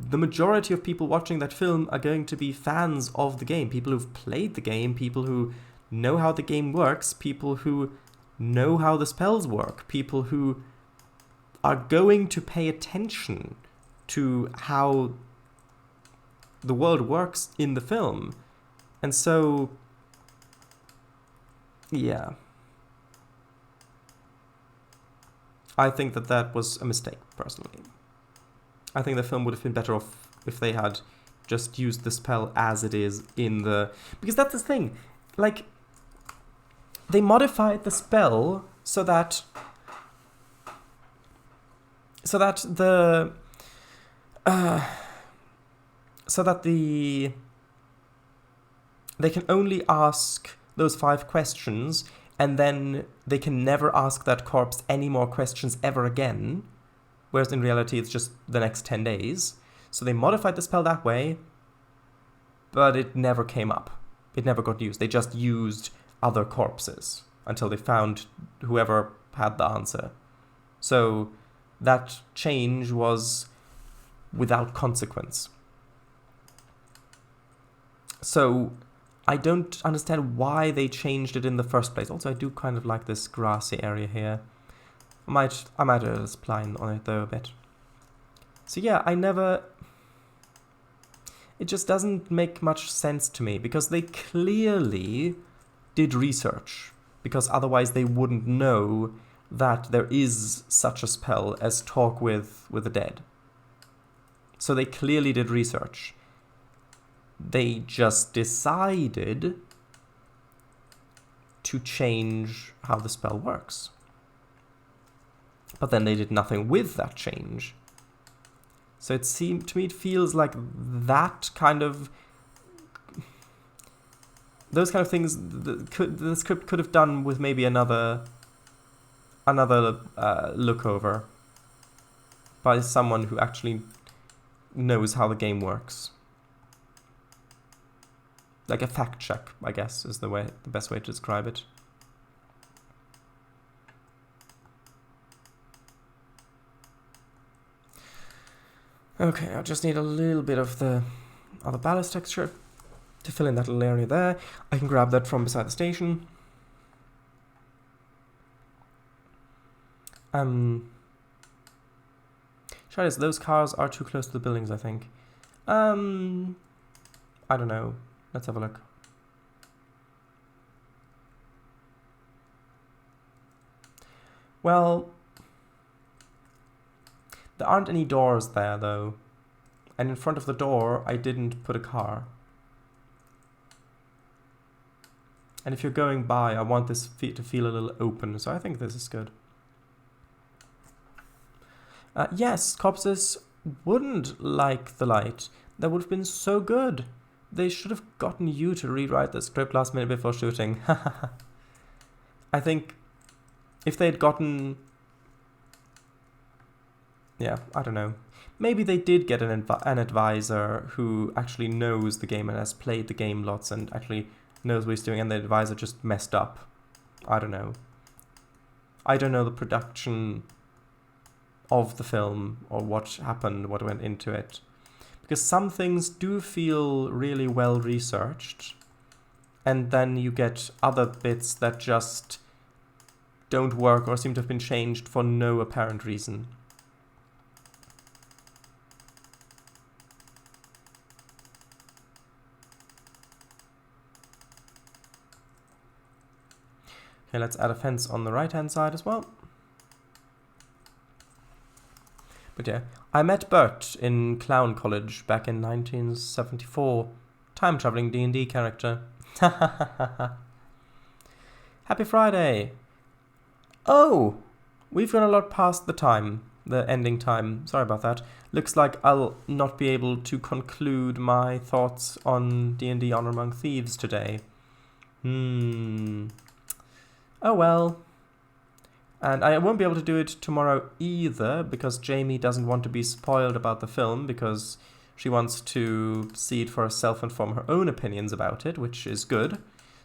The majority of people watching that film are going to be fans of the game, people who've played the game, people who know how the game works, people who know how the spells work, people who are going to pay attention to how the world works in the film. And so, yeah. I think that was a mistake, personally. I think the film would have been better off if they had just used the spell as it is in the... Because that's the thing. Like, they modified the spell so that they can only ask those 5 questions, and then they can never ask that corpse any more questions ever again. Whereas in reality, it's just the next 10 days. So they modified the spell that way, but it never came up. It never got used. They just used other corpses until they found whoever had the answer. So that change was without consequence. So I don't understand why they changed it in the first place. Also, I do kind of like this grassy area here. I might just spline on it though a bit. So yeah, it just doesn't make much sense to me, because they clearly did research, because otherwise they wouldn't know that there is such a spell as talk with the dead. So they clearly did research. They just decided to change how the spell works. But then they did nothing with that change. So it feels like that kind of... those kind of things the script could have done with maybe another look over by someone who actually knows how the game works. Like a fact check, I guess, is the best way to describe it. Okay, I just need a little bit of the other ballast texture to fill in that little area there. I can grab that from beside the station. Shall those cars are too close to the buildings, I think. I don't know. Let's have a look. Well, there aren't any doors there, though. And in front of the door, I didn't put a car. And if you're going by, I want this to feel a little open, so I think this is good. Yes, corpses wouldn't like the light. That would have been so good. They should have gotten you to rewrite the script last minute before shooting. I think if they'd gotten... yeah, I don't know. Maybe they did get an advisor who actually knows the game and has played the game lots and actually knows what he's doing, and the advisor just messed up. I don't know. I don't know the production of the film or what happened, what went into it. Because some things do feel really well researched, and then you get other bits that just don't work or seem to have been changed for no apparent reason. Okay, let's add a fence on the right-hand side as well. But yeah, I met Bert in Clown College back in 1974. Time-traveling D&D character. Happy Friday! Oh! We've gone a lot past the ending time. Sorry about that. Looks like I'll not be able to conclude my thoughts on D&D Honor Among Thieves today. Oh well. And I won't be able to do it tomorrow either, because Jamie doesn't want to be spoiled about the film, because she wants to see it for herself and form her own opinions about it, which is good.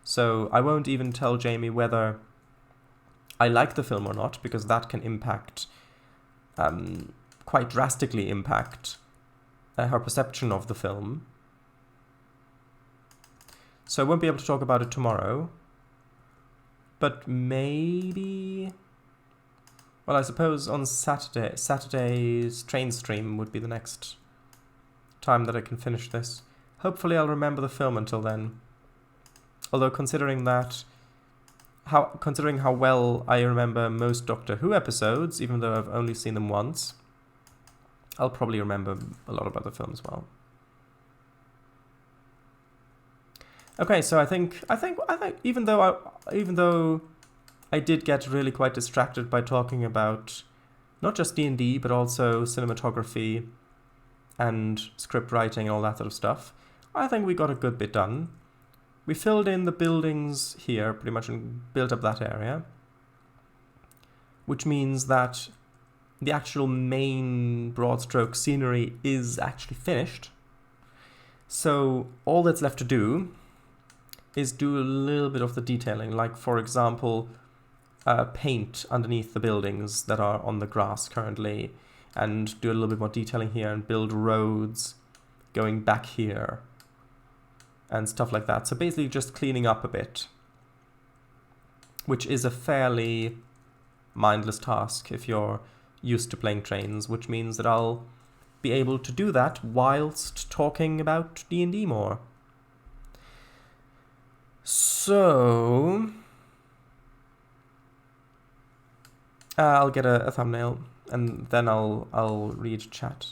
So I won't even tell Jamie whether I like the film or not, because that can impact, quite drastically impact her perception of the film. So I won't be able to talk about it tomorrow. But maybe... well, I suppose on Saturday's Trainz stream would be the next time that I can finish this. Hopefully I'll remember the film until then. Although considering how well I remember most Doctor Who episodes, even though I've only seen them once, I'll probably remember a lot about the film as well. Okay, so I think even though I did get really quite distracted by talking about not just D&D, but also cinematography and script writing and all that sort of stuff, I think we got a good bit done. We filled in the buildings here pretty much and built up that area, which means that the actual main broad stroke scenery is actually finished. So all that's left to do is do a little bit of the detailing, like for example, paint underneath the buildings that are on the grass currently, and do a little bit more detailing here and build roads going back here. and stuff like that. So basically just cleaning up a bit, which is a fairly mindless task if you're used to playing Trainz, which means that I'll be able to do that whilst talking about D&D more. So I'll get a thumbnail and then I'll read chat.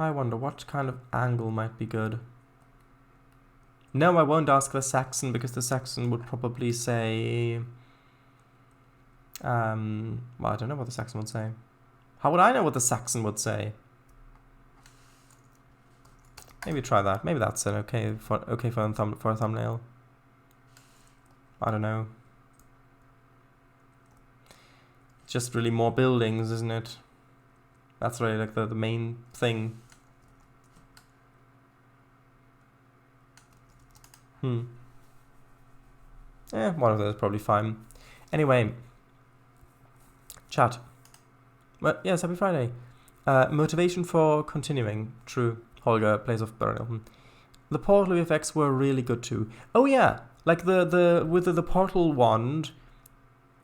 I wonder what kind of angle might be good. No, I won't ask the Saxon, because the Saxon would probably say... well, I don't know what the Saxon would say. How would I know what the Saxon would say? Maybe try that. Maybe that's it. Okay for a thumbnail. I don't know. Just really more buildings, isn't it? That's really like the main thing. Yeah, one of those is probably fine. Anyway, chat. Well, yes, happy Friday. Motivation for continuing. True. Holger plays off Burial. The portal effects were really good too. Oh yeah, like with the portal wand.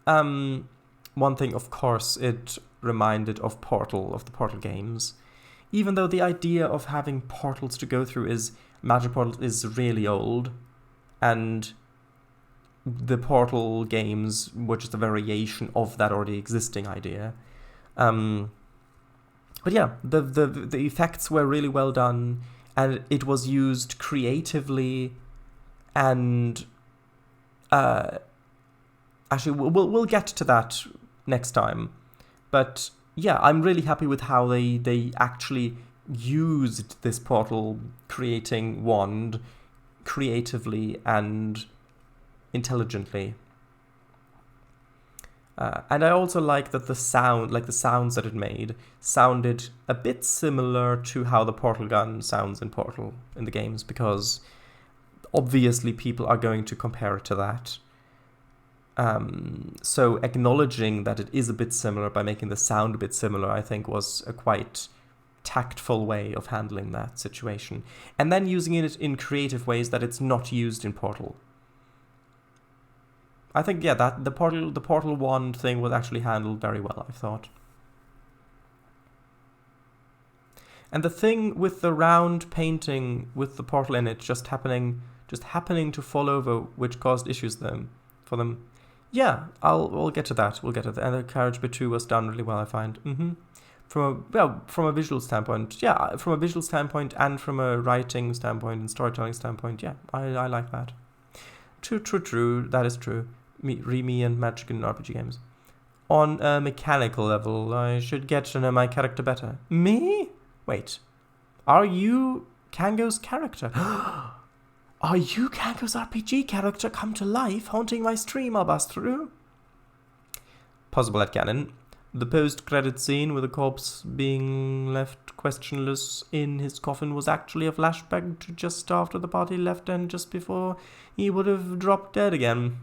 One thing, of course, it reminded of the Portal games. Even though the idea of having portals to go through magic portals is really old, and the Portal games were just a variation of that already existing idea. But yeah, the effects were really well done, and it was used creatively, and actually we'll get to that next time. But yeah, I'm really happy with how they actually used this portal creating wand creatively and intelligently. And I also like that the sounds that it made sounded a bit similar to how the portal gun sounds in Portal in the games, because obviously people are going to compare it to that. So acknowledging that it is a bit similar by making the sound a bit similar, I think, was a quite tactful way of handling that situation. And then using it in creative ways that it's not used in Portal. I think, yeah, that the portal wand thing was actually handled very well, I thought. And the thing with the round painting with the portal in it just happening to fall over, which caused issues for them. Yeah, we'll get to that. We'll get to that. And the carriage bit 2 was done really well, I find. From a visual standpoint, yeah, from a visual standpoint and from a writing standpoint and storytelling standpoint, yeah, I like that. True. That is true. Me and Magic and RPG games. On a mechanical level, I should get to know my character better. Me? Wait. Are you Kango's character? Are you Kango's RPG character come to life, haunting my stream I'll bust through? Possible headcanon. The post-credit scene with the corpse being left questionless in his coffin was actually a flashback to just after the party left and just before he would have dropped dead again.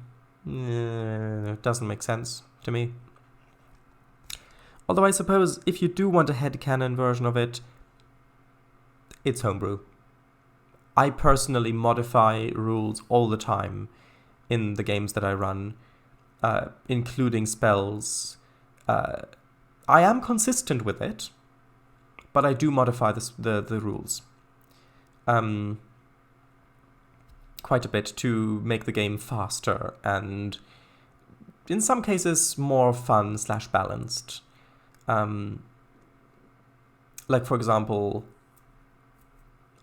It doesn't make sense to me. Although I suppose if you do want a headcanon version of it, it's homebrew. I personally modify rules all the time in the games that I run, including spells. I am consistent with it, but I do modify the rules quite a bit to make the game faster and, in some cases, more fun / balanced. Like, for example,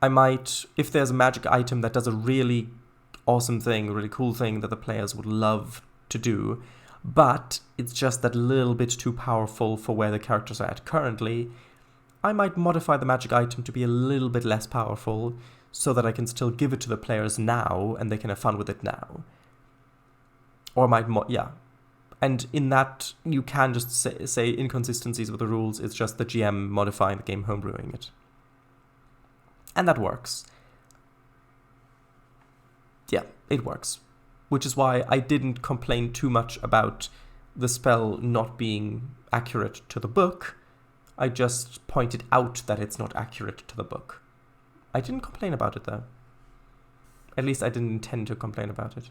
I might, if there's a magic item that does a really awesome thing, a really cool thing that the players would love to do, but it's just that little bit too powerful for where the characters are at currently, I might modify the magic item to be a little bit less powerful so that I can still give it to the players now and they can have fun with it now. Or might, and in that, you can just say inconsistencies with the rules, it's just the GM modifying the game, homebrewing it. And that works. Yeah, it works. Which is why I didn't complain too much about the spell not being accurate to the book. I just pointed out that it's not accurate to the book. I didn't complain about it, though. At least I didn't intend to complain about it.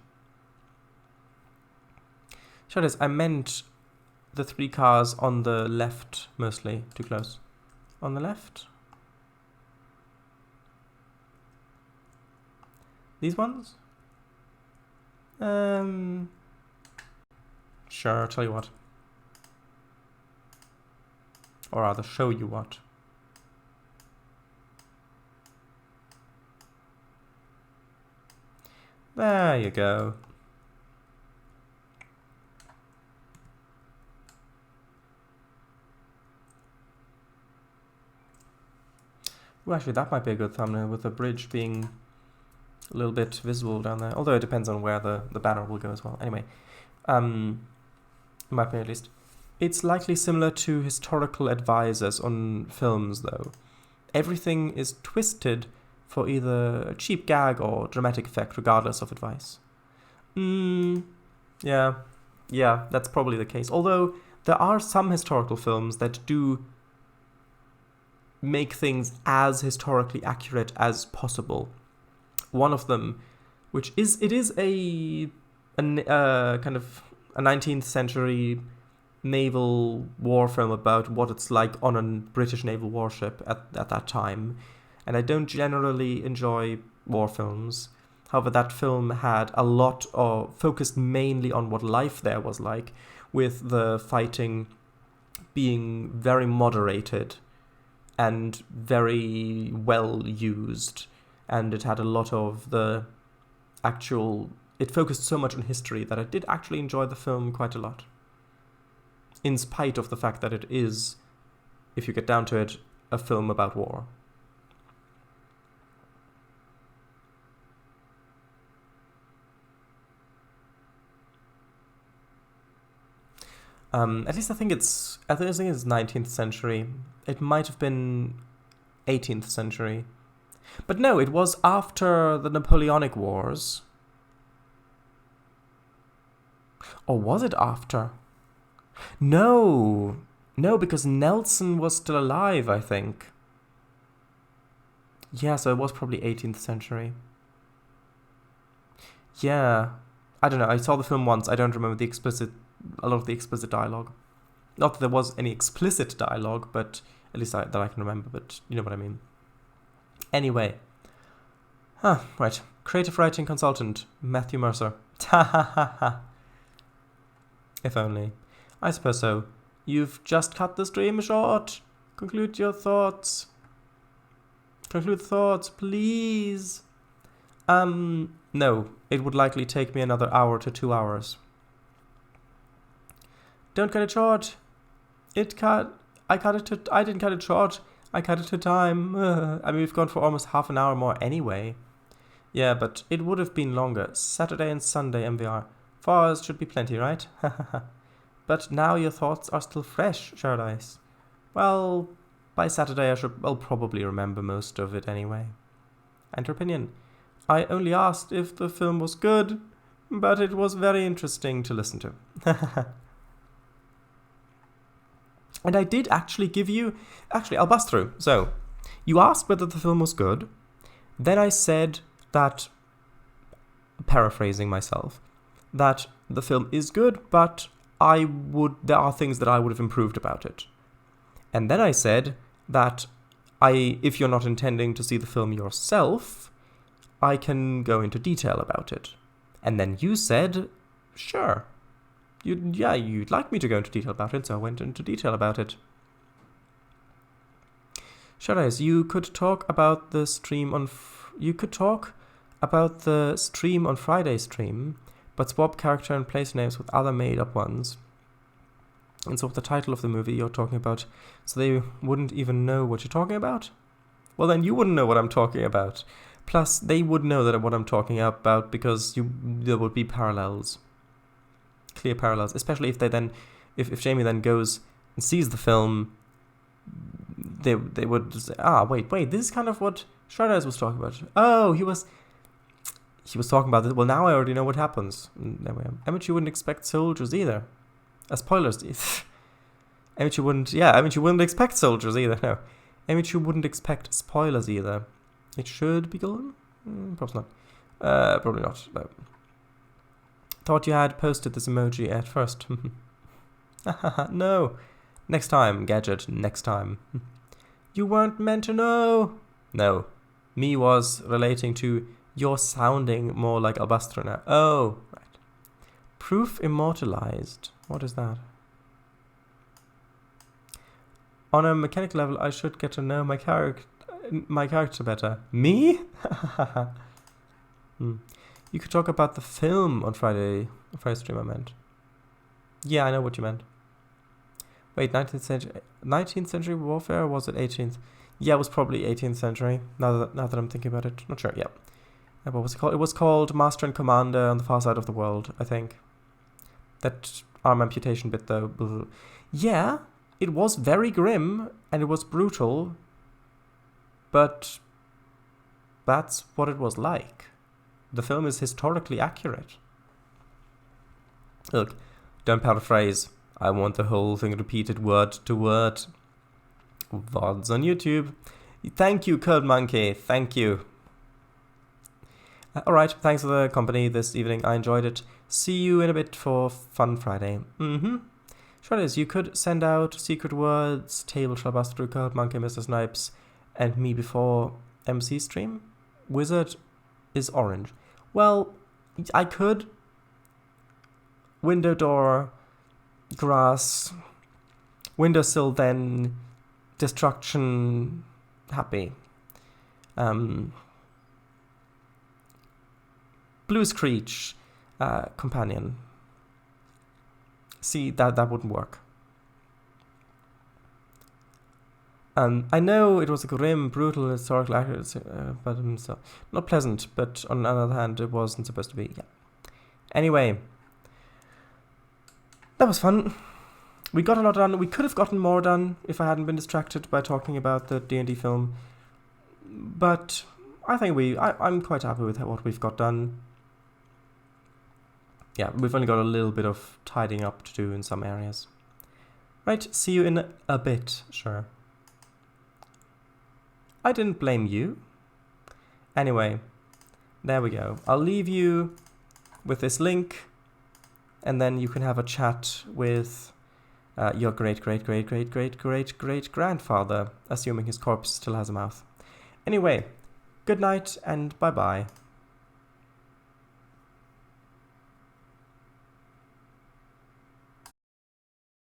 Shadows, I meant the 3 cars on the left, mostly. Too close. On the left? These ones? Sure, I'll tell you what. Or rather, show you what. There you go. Well, actually, that might be a good thumbnail, with the bridge being a little bit visible down there. Although it depends on where the banner will go as well. Anyway, in my opinion at least. It's likely similar to historical advisors on films, though. Everything is twisted for either a cheap gag or dramatic effect, regardless of advice. Yeah, that's probably the case. Although, there are some historical films that do make things as historically accurate as possible. One of them, which is, it is a kind of a 19th century naval war film about what it's like on a British naval warship at that time. And I don't generally enjoy war films. However, that film had a lot of, focused mainly on what life there was like, with the fighting being very moderated and very well used. And it had a lot of the actual, it focused so much on history that I did actually enjoy the film quite a lot. In spite of the fact that it is, if you get down to it, a film about war. At least I think it's 19th century. It might have been 18th century. But no, it was after the Napoleonic Wars. Or was it after? No, because Nelson was still alive, I think. Yeah, so it was probably 18th century. Yeah, I don't know, I saw the film once, I don't remember a lot of the explicit dialogue. Not that there was any explicit dialogue, but at least that I can remember, but you know what I mean. Anyway. Right. Creative writing consultant, Matthew Mercer. If only. I suppose so. You've just cut the stream short. Conclude your thoughts. Conclude thoughts, please. No. It would likely take me another hour to 2 hours. Don't cut it short. I didn't cut it short. I cut it to time. I mean, we've gone for almost half an hour more anyway. Yeah, but it would have been longer. Saturday and Sunday MVR. 4 hours should be plenty, right? But now your thoughts are still fresh, Paradise. Well, by Saturday I'll probably remember most of it anyway. And your opinion? I only asked if the film was good, but it was very interesting to listen to. And I did actually give you... Actually, I'll bust through. So, you asked whether the film was good. Then I said that, paraphrasing myself, that the film is good, but there are things that I would have improved about it. And then I said that if you're not intending to see the film yourself, I can go into detail about it. And then you said, sure. You'd like me to go into detail about it, so I went into detail about it. Shadows, you could talk about the stream on Friday's stream, but swap character and place names with other made-up ones. And swap the title of the movie you're talking about, so they wouldn't even know what you're talking about? Well, then you wouldn't know what I'm talking about. Plus, they would know that what I'm talking about because there would be parallels. Clear parallels, especially if Jamie then goes and sees the film, they would say, wait, this is kind of what Shadows was talking about. Oh, he was talking about it. Well, now I already know what happens. I mean, you wouldn't expect soldiers either. Spoilers. I mean, you wouldn't expect soldiers either. No. I mean, you wouldn't expect spoilers either. It should be gone? Probably not. Probably not. No. Thought you had posted this emoji at first. No. Next time, Gadget. Next time. You weren't meant to know. No. Me was relating to you're sounding more like Albastro now. Oh, right. Proof immortalized. What is that? On a mechanical level, I should get to know my character better. Me? You could talk about the film on Friday stream, I meant. Yeah, I know what you meant. Wait, 19th century warfare, or was it 18th? Yeah, it was probably 18th century, now that I'm thinking about it. Not sure, yeah. What was it called? It was called Master and Commander on the Far Side of the World, I think. That arm amputation bit, though. Yeah, it was very grim, and it was brutal, but that's what it was like. The film is historically accurate. Look, don't paraphrase. I want the whole thing repeated word to word. VODs on YouTube. Thank you, Code Monkey. Thank you. Alright, thanks for the company this evening. I enjoyed it. See you in a bit for Fun Friday. Sure it is. You could send out secret words, Table Shalbastro, Code Monkey, Mr. Snipes, and me before MC stream. Wizard is orange. Well, I could. Window door, grass, windowsill, then destruction, happy. Blue Screech, companion. See, that wouldn't work. I know it was a grim, brutal, historical accuracy, but so not pleasant. But on the other hand, it wasn't supposed to be. Yeah. Anyway, that was fun. We got a lot done. We could have gotten more done if I hadn't been distracted by talking about the D&D film. But I think I'm quite happy with what we've got done. Yeah, we've only got a little bit of tidying up to do in some areas. Right, see you in a bit, sure. I didn't blame you. Anyway, there we go. I'll leave you with this link, and then you can have a chat with your great-great-great-great-great-great-great-grandfather, assuming his corpse still has a mouth. Anyway, good night and bye-bye.